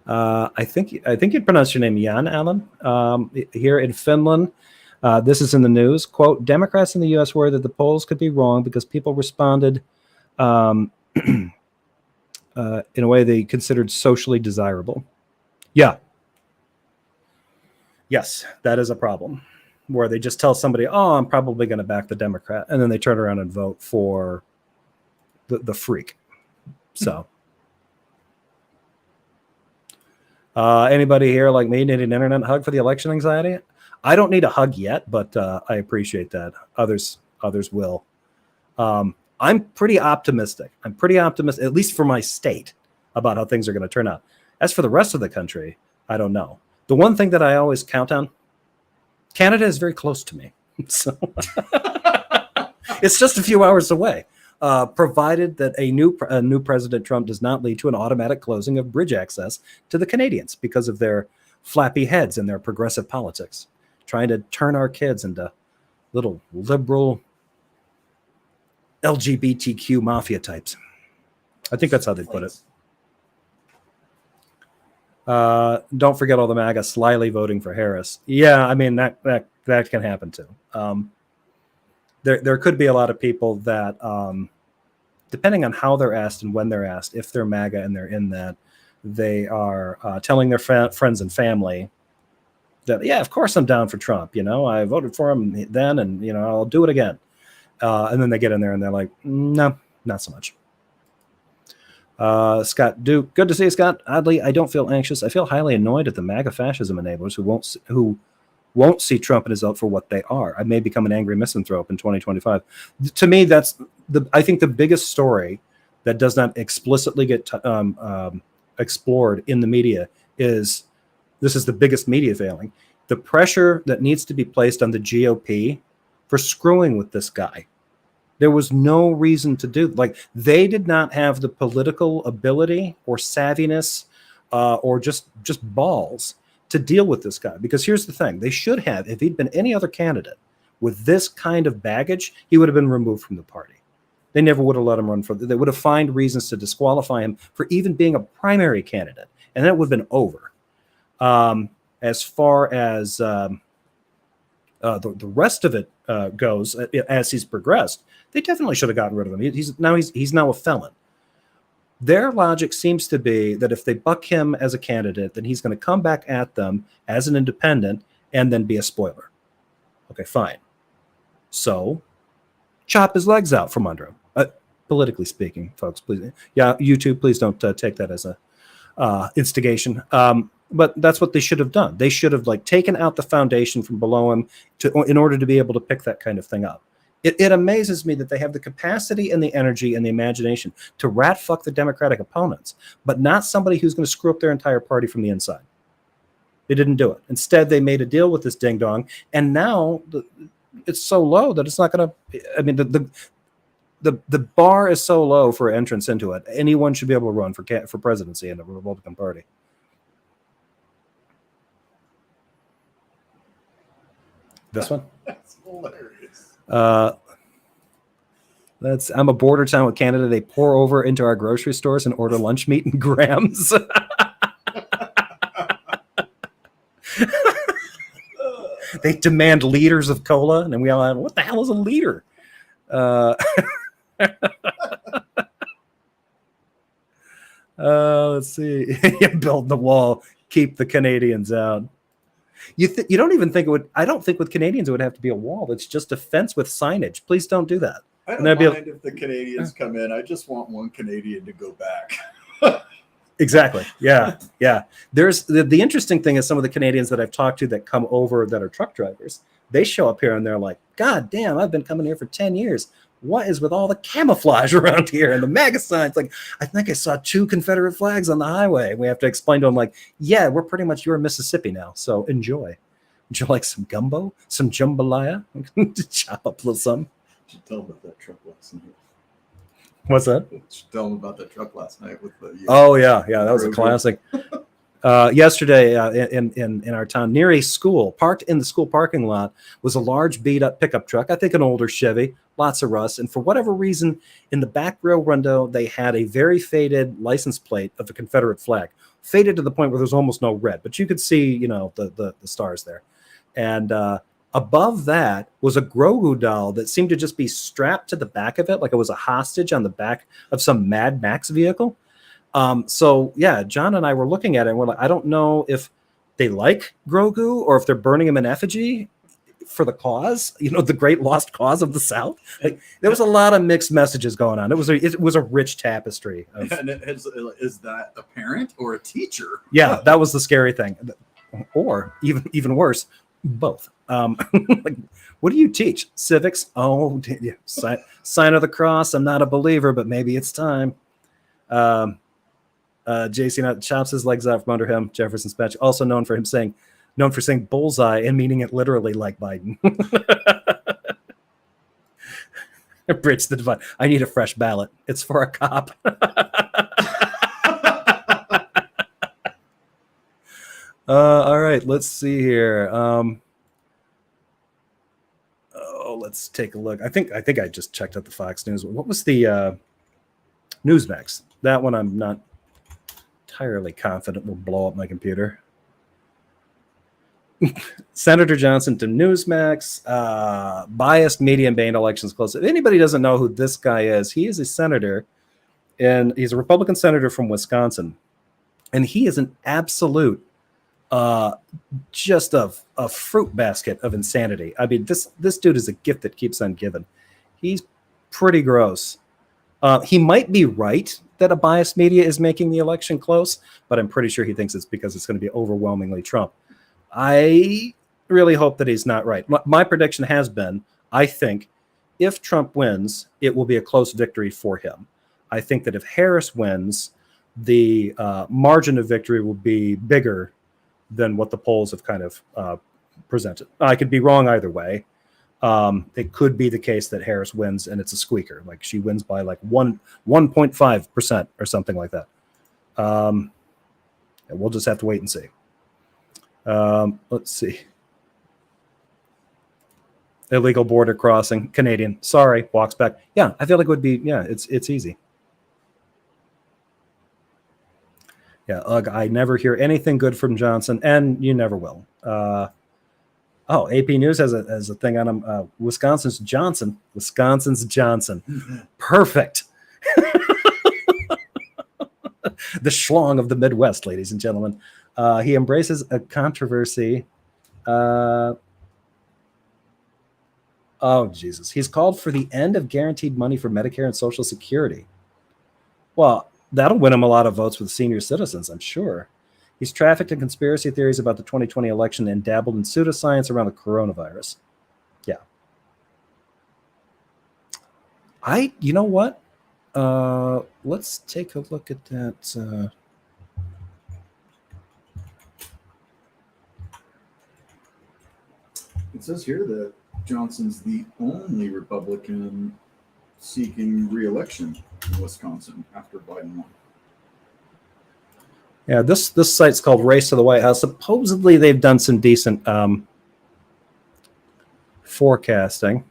Speaker 1: I think you pronounced your name Jan Allen. Here in Finland, this is in the news. Quote: Democrats in the U.S. worry that the polls could be wrong because people responded in a way they considered socially desirable. Yeah. Yes, that is a problem. Where they just tell somebody, "Oh, I'm probably going to back the Democrat," and then they turn around and vote for the freak. So. Anybody here like me need an internet hug for the election anxiety? I don't need a hug yet, but I appreciate that. Others will. I'm pretty optimistic. At least for my state, about how things are going to turn out. As for the rest of the country, I don't know. The one thing that I always count on, Canada is very close to me. So it's just a few hours away. Provided that a new President Trump does not lead to an automatic closing of bridge access to the Canadians because of their flappy heads and their progressive politics, trying to turn our kids into little liberal LGBTQ mafia types. I think that's how they put it. Don't forget all the MAGA slyly voting for Harris. Yeah, I mean that can happen too. There could be a lot of people that, depending on how they're asked and when they're asked, if they're MAGA and they're in that, they are telling their friends and family that, yeah, of course I'm down for Trump. I voted for him then, and I'll do it again. And then they get in there and they're like, no, not so much. Scott Duke, good to see you, Scott. Oddly, I don't feel anxious. I feel highly annoyed at the MAGA fascism enablers who won't see Trump and his vote for what they are. I may become an angry misanthrope in 2025. To me, that's I think the biggest story that does not explicitly get explored in the media is this is the biggest media failing. The pressure that needs to be placed on the GOP for screwing with this guy. There was no reason to do, they did not have the political ability or savviness or just balls to deal with this guy. Because here's the thing, they should have, if he'd been any other candidate with this kind of baggage, he would have been removed from the party. They never would have let him run for, they would have found reasons to disqualify him for even being a primary candidate. And that would have been over. As far as the rest of it goes, as he's progressed, they definitely should have gotten rid of him. He's now a felon. Their logic seems to be that if they buck him as a candidate, then he's going to come back at them as an independent and then be a spoiler. Okay, fine. So chop his legs out from under him. Politically speaking, folks, please. Yeah, YouTube, please don't take that as a instigation. But that's what they should have done. They should have taken out the foundation from below him in order to be able to pick that kind of thing up. It amazes me that they have the capacity and the energy and the imagination to rat fuck the Democratic opponents, but not somebody who's going to screw up their entire party from the inside. They didn't do it. Instead, they made a deal with this ding dong, and now it's so low that it's not going to. I mean, the bar is so low for entrance into it. Anyone should be able to run for presidency in the Republican Party. This one?
Speaker 2: That's hilarious.
Speaker 1: I'm a border town with Canada. They pour over into our grocery stores and order lunch meat and grams. They demand liters of cola, and we all have, what the hell is a liter? Let's see. Build the wall, keep the Canadians out. You don't even think it would. I don't think with Canadians it would have to be a wall. It's just a fence with signage. Please don't do that.
Speaker 2: I don't mind if the Canadians come in. I just want one Canadian to go back.
Speaker 1: Exactly. Yeah. There's the interesting thing is some of the Canadians that I've talked to that come over that are truck drivers. They show up here and they're like, "God damn, I've been coming here for 10 years. What is with all the camouflage around here and the MAGA signs? I think I saw 2 Confederate flags on the highway." We have to explain to them, yeah, we're pretty much your Mississippi now, so enjoy. Would you like some gumbo? Some jambalaya? Chop up a little something.
Speaker 2: You should tell them about that truck last night.
Speaker 1: What's that?
Speaker 2: You should tell them about that truck last night with the.
Speaker 1: Oh, yeah, that was a classic. Yesterday in our town, near a school, parked in the school parking lot, was a large beat up pickup truck. I think an older Chevy, lots of rust. And for whatever reason, in the back rear window, they had a very faded license plate of the Confederate flag, faded to the point where there's almost no red, but you could see, the stars there. And above that was a Grogu doll that seemed to just be strapped to the back of it, like it was a hostage on the back of some Mad Max vehicle. So yeah, John and I were looking at it and we're like, I don't know if they like Grogu or if they're burning him in effigy for the cause, the great lost cause of the South. Like, there was a lot of mixed messages going on. It was a rich tapestry.
Speaker 2: And is that a parent or a teacher?
Speaker 1: Yeah, that was the scary thing. Or even worse, both. Like, what do you teach? Civics? Oh, yeah. Sign of the cross. I'm not a believer, but maybe it's time. JC chops his legs out from under him. Jefferson Spatch, also known for saying bullseye and meaning it literally like Biden. Bridge the divide. I need a fresh ballot. It's for a cop. All right, let's see here. Let's take a look. I think I just checked out the Fox News. What was the Newsmax? That one I'm not entirely confident will blow up my computer. Senator Johnson to Newsmax. Biased media and banned elections close. If anybody doesn't know who this guy is, he is a senator, and he's a Republican senator from Wisconsin, and he is an absolute just a fruit basket of insanity. I mean, this dude is a gift that keeps on giving. He's pretty gross. He might be right that a biased media is making the election close, but I'm pretty sure he thinks it's because it's going to be overwhelmingly Trump. I really hope that he's not right. My prediction has been, I think if Trump wins, it will be a close victory for him. I think that if Harris wins, the margin of victory will be bigger than what the polls have kind of presented. I could be wrong either way. It could be the case that Harris wins and it's a squeaker, like she wins by like 1.5% or something like that. And we'll just have to wait and see. Let's see. Illegal border crossing, Canadian. Sorry, walks back. Yeah, I feel like it would be. Yeah, it's easy. Yeah, ugh, I never hear anything good from Johnson, and you never will. AP News has a thing on him. Wisconsin's Johnson. Perfect. The schlong of the Midwest, ladies and gentlemen. He embraces a controversy. Oh, Jesus. He's called for the end of guaranteed money for Medicare and Social Security. Well, that'll win him a lot of votes with senior citizens, I'm sure. He's trafficked in conspiracy theories about the 2020 election and dabbled in pseudoscience around the coronavirus. Yeah. You know what? Let's take a look at that.
Speaker 2: It says here that Johnson's the only Republican seeking re-election in Wisconsin after Biden won.
Speaker 1: Yeah, this site's called Race to the White House. Supposedly, they've done some decent forecasting.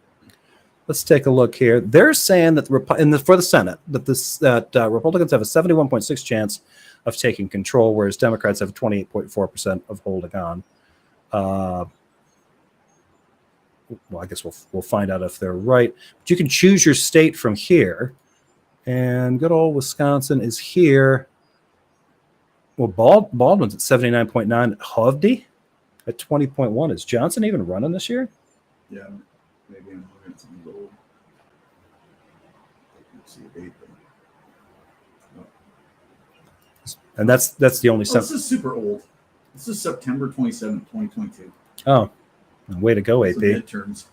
Speaker 1: Let's take a look here. They're saying that for the Senate that Republicans have a 71.6 chance of taking control, whereas Democrats have 28.4% of holding on. Well, I guess we'll find out if they're right. But you can choose your state from here, and good old Wisconsin is here. Well, Baldwin's at 79.9. Hovde at 20.1. Is Johnson even running this year?
Speaker 2: Yeah, maybe I'm looking at something old. Let's see, 8. Oh.
Speaker 1: And that's the only.
Speaker 2: This is super old. This is September 27th, 2022.
Speaker 1: Oh, way to go, AP.
Speaker 2: Midterms.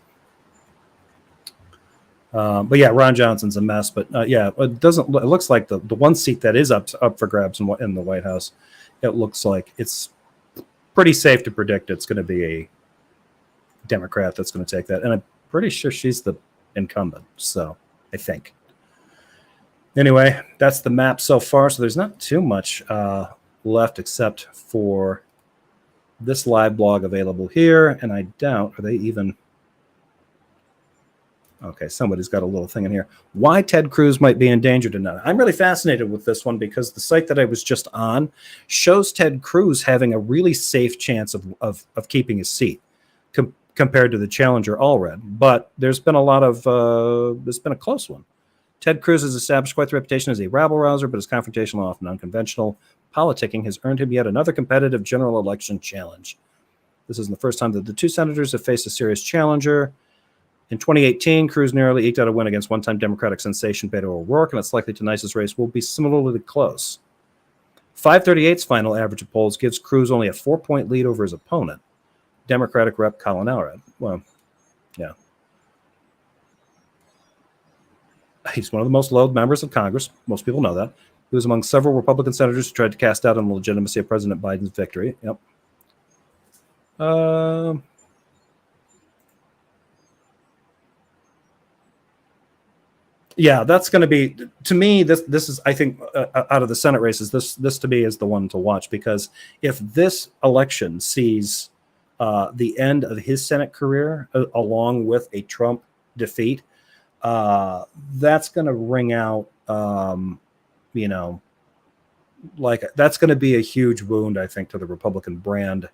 Speaker 1: But yeah, Ron Johnson's a mess. But yeah, it doesn't. It looks like the one seat that is up for grabs in the White House. It looks like it's pretty safe to predict it's going to be a Democrat that's going to take that, and I'm pretty sure she's the incumbent. So I think. Anyway, that's the map so far. So there's not too much left except for this live blog available here, and I doubt, are they even... Okay, somebody's got a little thing in here. Why Ted Cruz might be endangered tonight. I'm really fascinated with this one because the site that I was just on shows Ted Cruz having a really safe chance of keeping his seat compared to the challenger Allred. But there's been a lot of, there's been a close one. Ted Cruz has established quite the reputation as a rabble-rouser, but his confrontational, often unconventional politicking has earned him yet another competitive general election challenge. This isn't the first time that the two senators have faced a serious challenger. In 2018, Cruz narrowly eked out a win against one-time Democratic sensation Beto O'Rourke, and it's likely tonight's race will be similarly close. 538's final average of polls gives Cruz only a 4-point lead over his opponent, Democratic Rep. Colin Allred. Well, yeah. He's one of the most loathed members of Congress. Most people know that. He was among several Republican senators who tried to cast doubt on the legitimacy of President Biden's victory. Yep. Yeah, that's going to be, to me, this is, I think, out of the Senate races, this to me is the one to watch, because if this election sees the end of his Senate career along with a Trump defeat, that's going to ring out, like that's going to be a huge wound, I think, to the Republican brand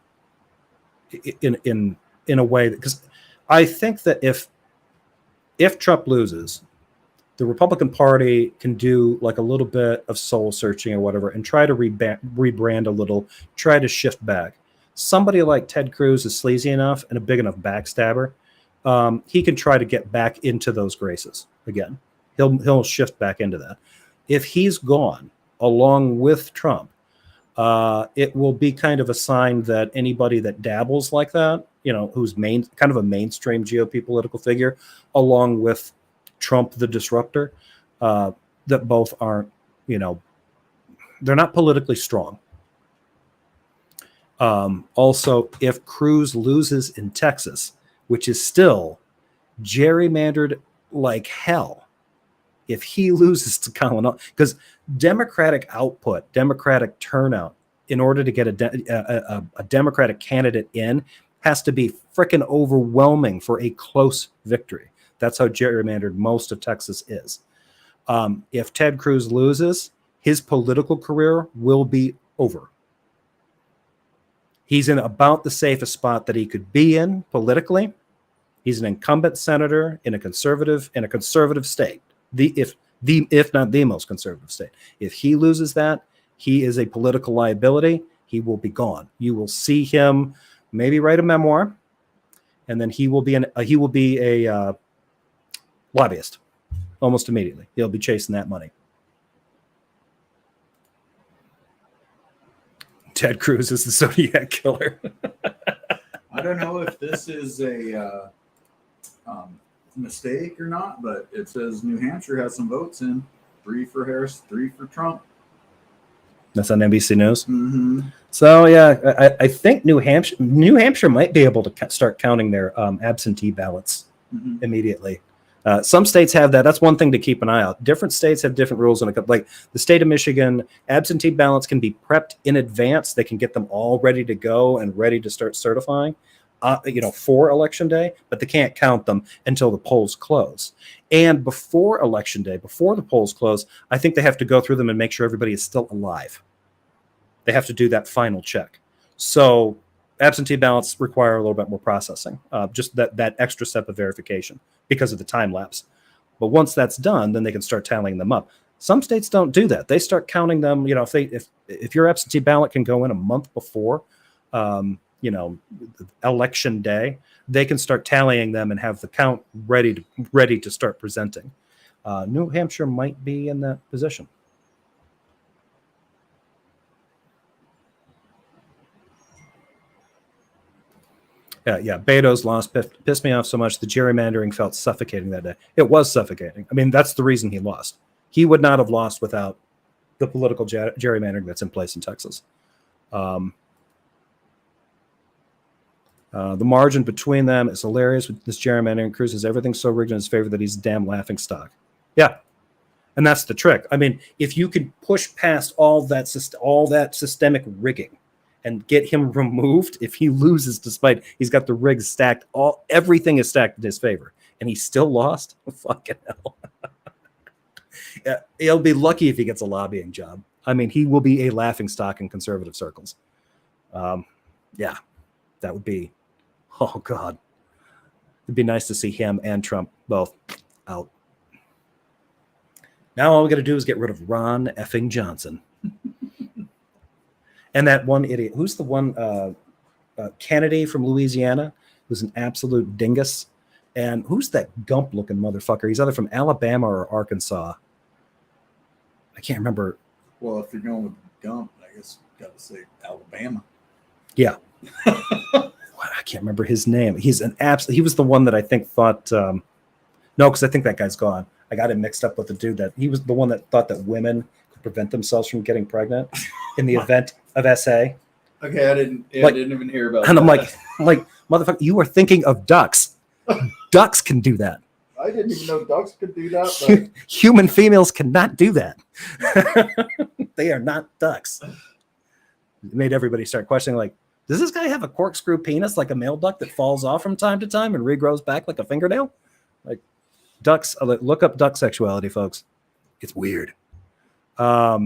Speaker 1: in a way, because I think that if Trump loses, the Republican Party can do like a little bit of soul searching or whatever and try to rebrand a little, try to shift back. Somebody like Ted Cruz is sleazy enough and a big enough backstabber. He can try to get back into those graces again. He'll shift back into that. If he's gone along with Trump, it will be kind of a sign that anybody that dabbles like that, who's kind of a mainstream GOP political figure, along with Trump the disruptor, that both aren't, they're not politically strong. Also, if Cruz loses in Texas, which is still gerrymandered like hell, if he loses to Colin, because Democratic output, Democratic turnout, in order to get a Democratic candidate in, has to be freaking overwhelming for a close victory. That's how gerrymandered most of Texas is. If Ted Cruz loses, his political career will be over. He's in about the safest spot that he could be in politically. He's an incumbent senator in a conservative state, if not the most conservative state. If he loses that, he is a political liability. He will be gone. You will see him maybe write a memoir, and then he will be a lobbyist almost immediately. He'll be chasing that money. Ted Cruz is the Zodiac killer.
Speaker 2: I don't know if this is a mistake or not, but it says New Hampshire has some votes in. 3 for Harris, 3 for Trump.
Speaker 1: That's on NBC News.
Speaker 2: Mm-hmm.
Speaker 1: So yeah, I think New Hampshire might be able to start counting their absentee ballots immediately. Some states have that. That's one thing to keep an eye out. Different states have different rules. Like the state of Michigan, absentee ballots can be prepped in advance. They can get them all ready to go and ready to start certifying, for Election Day, but they can't count them until the polls close. And before Election Day, before the polls close, I think they have to go through them and make sure everybody is still alive. They have to do that final check. So absentee ballots require a little bit more processing, just that extra step of verification because of the time lapse. But once that's done, then they can start tallying them up. Some states don't do that. They start counting them. If your absentee ballot can go in a month before, Election Day, they can start tallying them and have the count ready to start presenting. New Hampshire might be in that position. Yeah, Beto's loss pissed me off so much. The gerrymandering felt suffocating that day. It was suffocating. I mean, that's the reason he lost. He would not have lost without the political gerrymandering that's in place in Texas. The margin between them is hilarious with this gerrymandering. Cruz has everything so rigged in his favor that he's a damn laughing stock. Yeah. And that's the trick. I mean, if you could push past all that systemic rigging and get him removed, if he loses despite he's got the rigs stacked, everything is stacked in his favor, and he still lost, fucking hell. Yeah, he'll be lucky if he gets a lobbying job. I mean, he will be a laughingstock in conservative circles. Yeah, that would be, oh God. It'd be nice to see him and Trump both out. Now all we got to do is get rid of Ron effing Johnson. And that one idiot. Who's the one? Kennedy from Louisiana, who's an absolute dingus. And who's that gump-looking motherfucker? He's either from Alabama or Arkansas. I can't remember.
Speaker 2: Well, if you're going with Gump, I guess you got to say Alabama.
Speaker 1: Yeah. I can't remember his name. He's an he was the one that I think thought, no, because I think that guy's gone. I got him mixed up with the dude he was the one that thought that women could prevent themselves from getting pregnant in the event of SA.
Speaker 2: Okay, I didn't even hear about
Speaker 1: and
Speaker 2: that.
Speaker 1: I'm like, motherfucker, you are thinking of ducks. Ducks can do that.
Speaker 2: I didn't even know ducks could do that. But
Speaker 1: Human females cannot do that. They are not ducks. It made everybody start questioning, like, does this guy have a corkscrew penis like a male duck that falls off from time to time and regrows back like a fingernail? Like, ducks, look up duck sexuality, folks. It's weird. I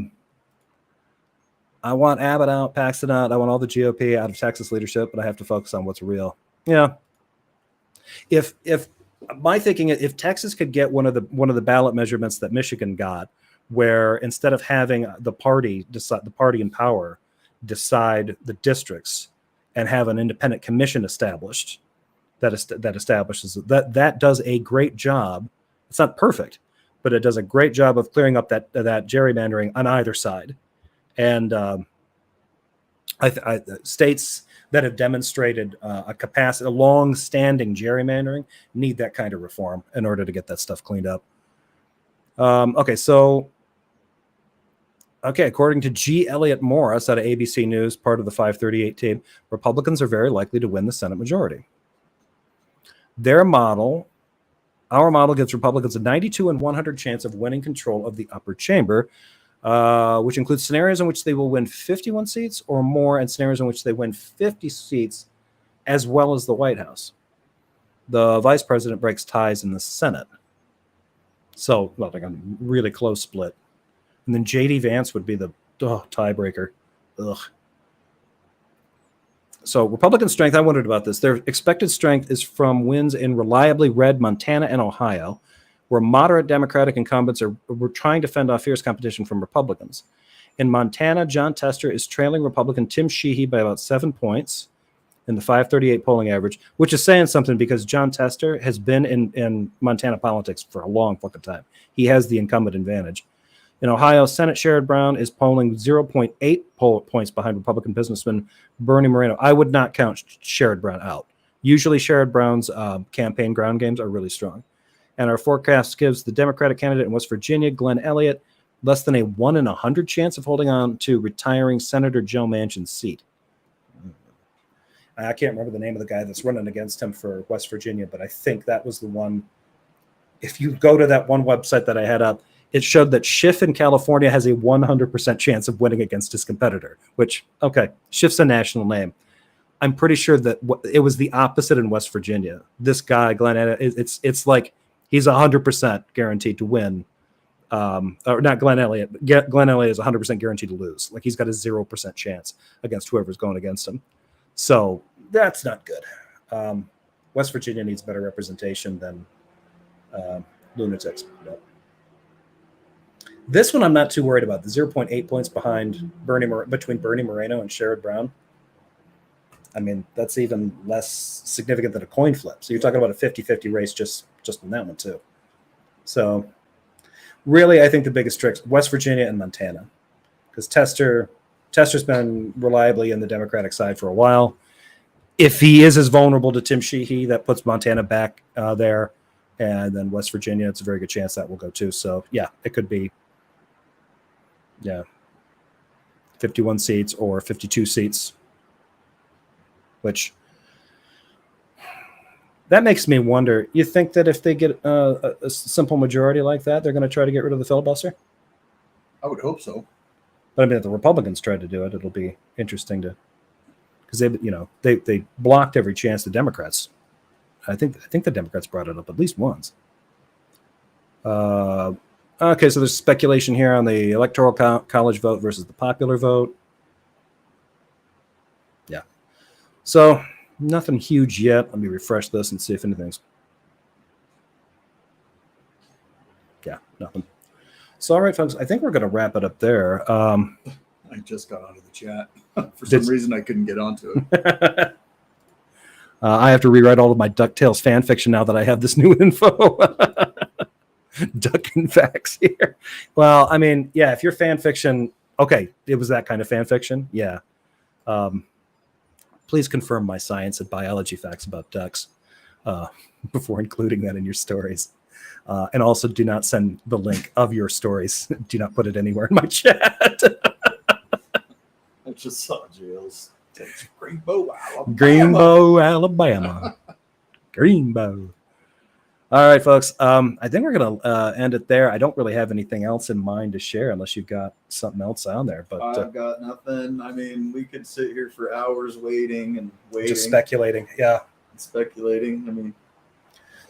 Speaker 1: want Abbott out, Paxton out. I want all the GOP out of Texas leadership, but I have to focus on what's real. Yeah. If my thinking is, if Texas could get one of the ballot measurements that Michigan got, where instead of having the party in power decide the districts and have an independent commission established that establishes that does a great job. It's not perfect, but it does a great job of clearing up that gerrymandering on either side. And states that have demonstrated a long-standing gerrymandering need that kind of reform in order to get that stuff cleaned up. According to G. Elliott Morris out of ABC News, part of the 538 team, Republicans are very likely to win the Senate majority. Our model gives Republicans a 92 and 100 chance of winning control of the upper chamber, which includes scenarios in which they will win 51 seats or more and scenarios in which they win 50 seats, as well as the White House. The vice president breaks ties in the Senate. So, well, like a really close split. And then J.D. Vance would be the tiebreaker. Ugh. So Republican strength, I wondered about this. Their expected strength is from wins in reliably red Montana and Ohio, where moderate Democratic incumbents were trying to fend off fierce competition from Republicans. In Montana, John Tester is trailing Republican Tim Sheehy by about 7 points in the 538 polling average, which is saying something because John Tester has been in Montana politics for a long fucking time. He has the incumbent advantage. In Ohio, Senate Sherrod Brown is polling 0.8 points behind Republican businessman Bernie Moreno. I would not count Sherrod Brown out. Usually Sherrod Brown's campaign ground games are really strong. And our forecast gives the Democratic candidate in West Virginia, Glenn Elliott, less than a 1 in 100 chance of holding on to retiring Senator Joe Manchin's seat. I can't remember the name of the guy that's running against him for West Virginia, but I think that was the one. If you go to that one website that I had up, it showed that Schiff in California has a 100% chance of winning against his competitor, which, okay, Schiff's a national name. I'm pretty sure that it was the opposite in West Virginia. This guy, Glenn Elliott, it's like he's 100% guaranteed to win. Or not Glenn Elliott. Glenn Elliott is 100% guaranteed to lose. Like he's got a 0% chance against whoever's going against him. So that's not good. West Virginia needs better representation than lunatics. No. This one I'm not too worried about. The 0.8 points between Bernie Moreno and Sherrod Brown. I mean, that's even less significant than a coin flip. So you're talking about a 50-50 race just in that one too. So really, I think the biggest tricks, West Virginia and Montana, because Tester's been reliably in the Democratic side for a while. If he is as vulnerable to Tim Sheehy, that puts Montana back there. And then West Virginia, it's a very good chance that will go too. So yeah, it could be 51 seats or 52 seats, which That makes me wonder. You think that if they get a simple majority like that, they're going to try to get rid of the filibuster?
Speaker 2: I would hope so.
Speaker 1: But I mean, if the Republicans tried to do it, it'll be interesting to, because they blocked every chance the Democrats. I think the Democrats brought it up at least once. Okay, so there's speculation here on the electoral college vote versus the popular vote. Yeah. So nothing huge yet. Let me refresh this and see if anything's. Yeah, nothing. So, all right, folks, I think we're going to wrap it up there.
Speaker 2: I just got onto the chat. For some reason, I couldn't get onto it.
Speaker 1: I have to rewrite all of my DuckTales fan fiction now that I have this new info. Duck and facts here. Well, I mean, yeah, if your fan fiction, okay, it was that kind of fan fiction, yeah. Please confirm my science and biology facts about ducks before including that in your stories. And also do not send the link of your stories. Do not put it anywhere in my chat.
Speaker 2: I just saw Jails. Greenbow, Alabama.
Speaker 1: Greenbow, Alabama. Greenbow. All right, folks. I think we're going to end it there. I don't really have anything else in mind to share unless you've got something else on there. But
Speaker 2: I've got nothing. I mean, we could sit here for hours waiting.
Speaker 1: Just speculating. Yeah.
Speaker 2: Speculating. I mean.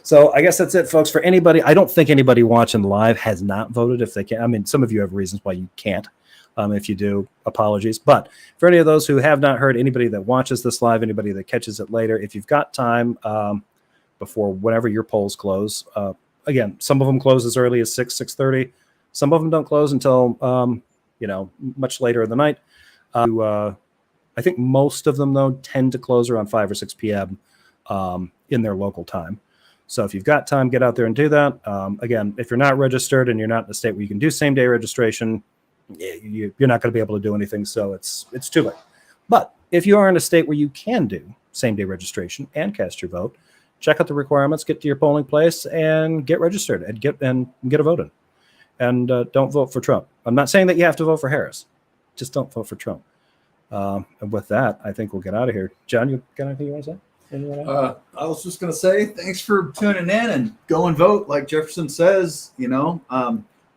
Speaker 1: So I guess that's it, folks. For anybody, I don't think anybody watching live has not voted if they can. I mean, some of you have reasons why you can't. If you do, apologies. But for any of those who have not heard, anybody that watches this live, anybody that catches it later, if you've got time before whenever your polls close, again, some of them close as early as 6:30. Some of them don't close until much later in the night. I think most of them though tend to close around 5 or 6 p.m. In their local time. So if you've got time, get out there and do that. Again, if you're not registered and you're not in a state where you can do same-day registration, you're not going to be able to do anything, so it's too late. But if you are in a state where you can do same-day registration and cast your vote, check out the requirements, get to your polling place, and get registered and get a vote in. And don't vote for Trump. I'm not saying that you have to vote for Harris. Just don't vote for Trump. And with that, I think we'll get out of here. John, you got anything you want to say?
Speaker 2: I was just going to say thanks for tuning in and go and vote. Like Jefferson says,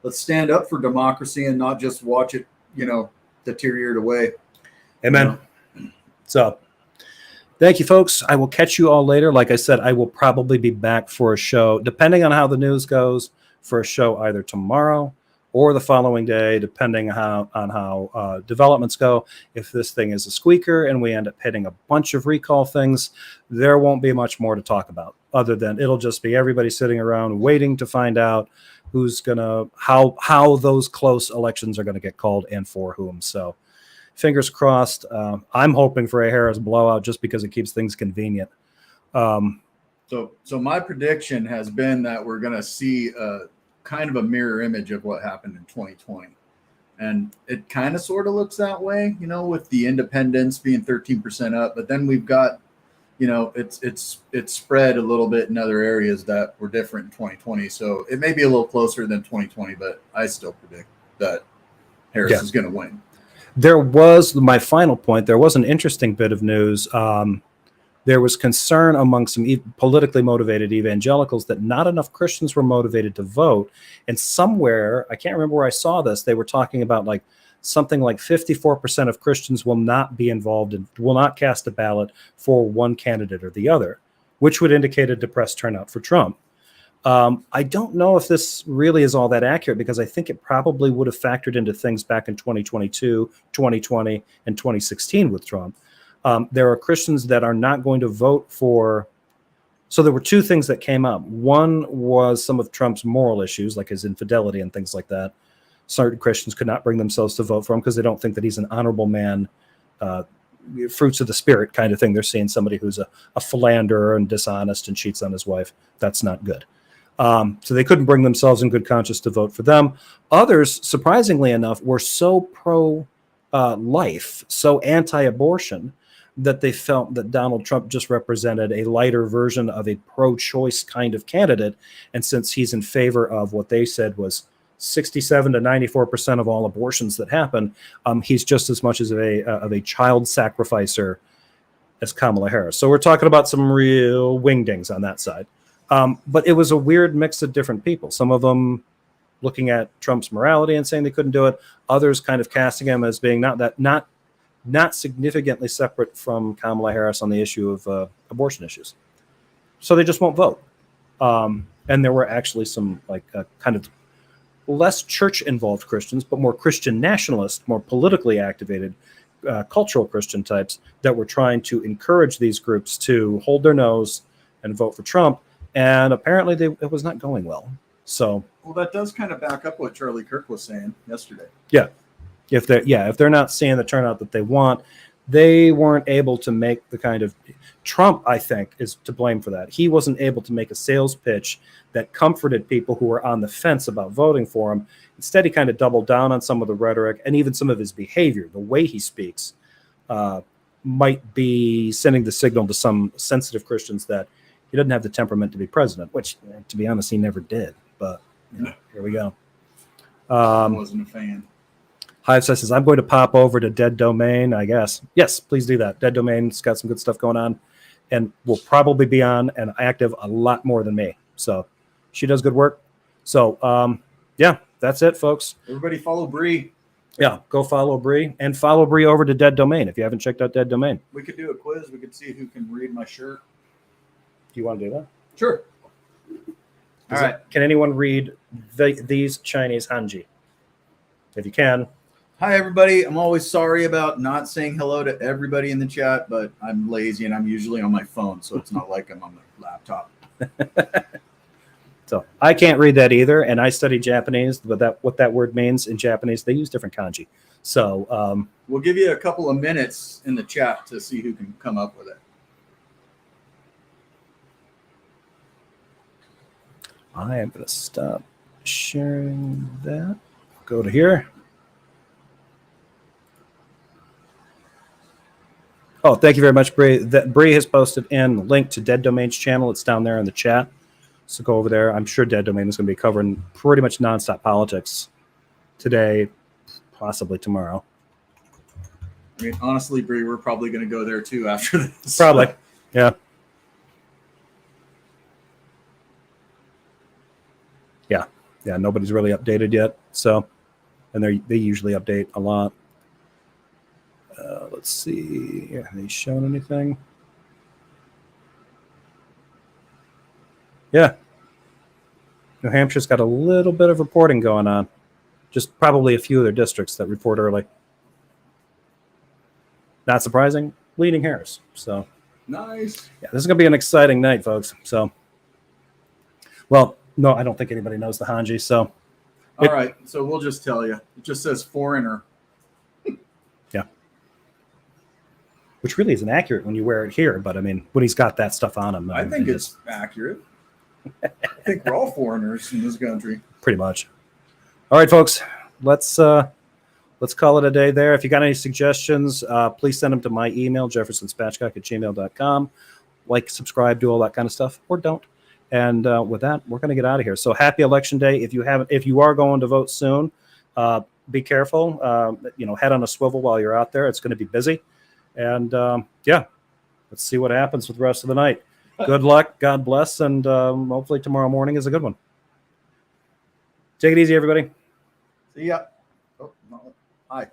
Speaker 2: let's stand up for democracy and not just watch it, deteriorate away.
Speaker 1: Amen. So thank you, folks. I will catch you all later. Like I said, I will probably be back for a show, depending on how the news goes, for a show either tomorrow or the following day, depending on how developments go. If this thing is a squeaker and we end up hitting a bunch of recall things, there won't be much more to talk about other than it'll just be everybody sitting around waiting to find out who's gonna how those close elections are gonna get called and for whom. So fingers crossed. I'm hoping for a Harris blowout just because it keeps things convenient.
Speaker 2: So my prediction has been that we're gonna see kind of a mirror image of what happened in 2020. And it kind of sort of looks that way, with the independents being 13% up, but then we've got, it's spread a little bit in other areas that were different in 2020. So it may be a little closer than 2020, but I still predict that Harris is going to win.
Speaker 1: There was my final point. There was an interesting bit of news. There was concern among some politically motivated evangelicals that not enough Christians were motivated to vote. And somewhere, I can't remember where I saw this, they were talking about something like 54% of Christians will not be involved and will not cast a ballot for one candidate or the other, which would indicate a depressed turnout for Trump. I don't know if this really is all that accurate because I think it probably would have factored into things back in 2022, 2020, and 2016 with Trump. There are Christians that are not going to vote for. So there were two things that came up. One was some of Trump's moral issues, like his infidelity and things like that. Certain Christians could not bring themselves to vote for him because they don't think that he's an honorable man, fruits of the spirit kind of thing. They're seeing somebody who's a philanderer and dishonest and cheats on his wife. That's not good. So they couldn't bring themselves in good conscience to vote for them. Others, surprisingly enough, were so pro-life, so anti-abortion, that they felt that Donald Trump just represented a lighter version of a pro-choice kind of candidate. And since he's in favor of what they said was 67 to 94% of all abortions that happen, he's just as much as of a child sacrificer as Kamala Harris. So we're talking about some real wingdings on that side. But it was a weird mix of different people. Some of them looking at Trump's morality and saying they couldn't do it. Others kind of casting him as being not significantly separate from Kamala Harris on the issue of abortion issues. So they just won't vote. And there were actually some kind of less church-involved Christians, but more Christian nationalist, more politically activated, cultural Christian types that were trying to encourage these groups to hold their nose and vote for Trump. And apparently it was not going well. So,
Speaker 2: well, that does kind of back up what Charlie Kirk was saying yesterday.
Speaker 1: Yeah. If they're not seeing the turnout that they want, they weren't able to make the kind of Trump, I think, is to blame for that. He wasn't able to make a sales pitch that comforted people who were on the fence about voting for him. Instead, he kind of doubled down on some of the rhetoric and even some of his behavior. The way he speaks might be sending the signal to some sensitive Christians that he doesn't have the temperament to be president, which, to be honest, he never did. But here we go.
Speaker 2: I wasn't a fan.
Speaker 1: Hive says, I'm going to pop over to Dead Domain, I guess. Yes, please do that. Dead Domain's got some good stuff going on and will probably be on and active a lot more than me. So she does good work. So, yeah, that's it, folks.
Speaker 2: Everybody follow Bree.
Speaker 1: Yeah, go follow Bree and follow Bree over to Dead Domain if you haven't checked out Dead Domain.
Speaker 2: We could do a quiz. We could see who can read my shirt.
Speaker 1: Do you want to do that?
Speaker 2: Sure. All right.
Speaker 1: Can anyone read these Chinese kanji? If you can.
Speaker 2: Hi, everybody. I'm always sorry about not saying hello to everybody in the chat, but I'm lazy and I'm usually on my phone, so it's not like I'm on my laptop.
Speaker 1: So I can't read that either, and I study Japanese, but what that word means in Japanese, they use different kanji. So
Speaker 2: we'll give you a couple of minutes in the chat to see who can come up with it.
Speaker 1: I am going to stop sharing that. Go to here. Oh, thank you very much, Bree. Bree has posted in the link to Dead Domain's channel. It's down there in the chat. So go over there. I'm sure Dead Domain is going to be covering pretty much nonstop politics today, possibly tomorrow.
Speaker 2: I mean, honestly, Bree, we're probably going to go there too after this.
Speaker 1: Probably, yeah. Yeah, nobody's really updated yet. So, and they usually update a lot. Let's see. Have they shown anything? Yeah. New Hampshire's got a little bit of reporting going on. Just probably a few of their districts that report early. Not surprising. Leading Harris. So
Speaker 2: nice.
Speaker 1: Yeah, this is going to be an exciting night, folks. So, well, no, I don't think anybody knows the Hanji. So,
Speaker 2: all right. So we'll just tell you. It just says foreigner.
Speaker 1: Yeah. Which really isn't accurate when you wear it here, but I mean, when he's got that stuff on him,
Speaker 2: I think it's accurate. I think we're all foreigners in this country.
Speaker 1: Pretty much. All right, folks. Let's call it a day there. If you got any suggestions, please send them to my email, jeffersonspatchcock@gmail.com. Like, subscribe, do all that kind of stuff, or don't. And with that, we're going to get out of here. So happy Election Day. If you are going to vote soon, be careful. Head on a swivel while you're out there. It's going to be busy. And yeah, let's see what happens with the rest of the night. Good luck. God bless. And hopefully tomorrow morning is a good one. Take it easy, everybody.
Speaker 2: See ya. Oh, no. Hi.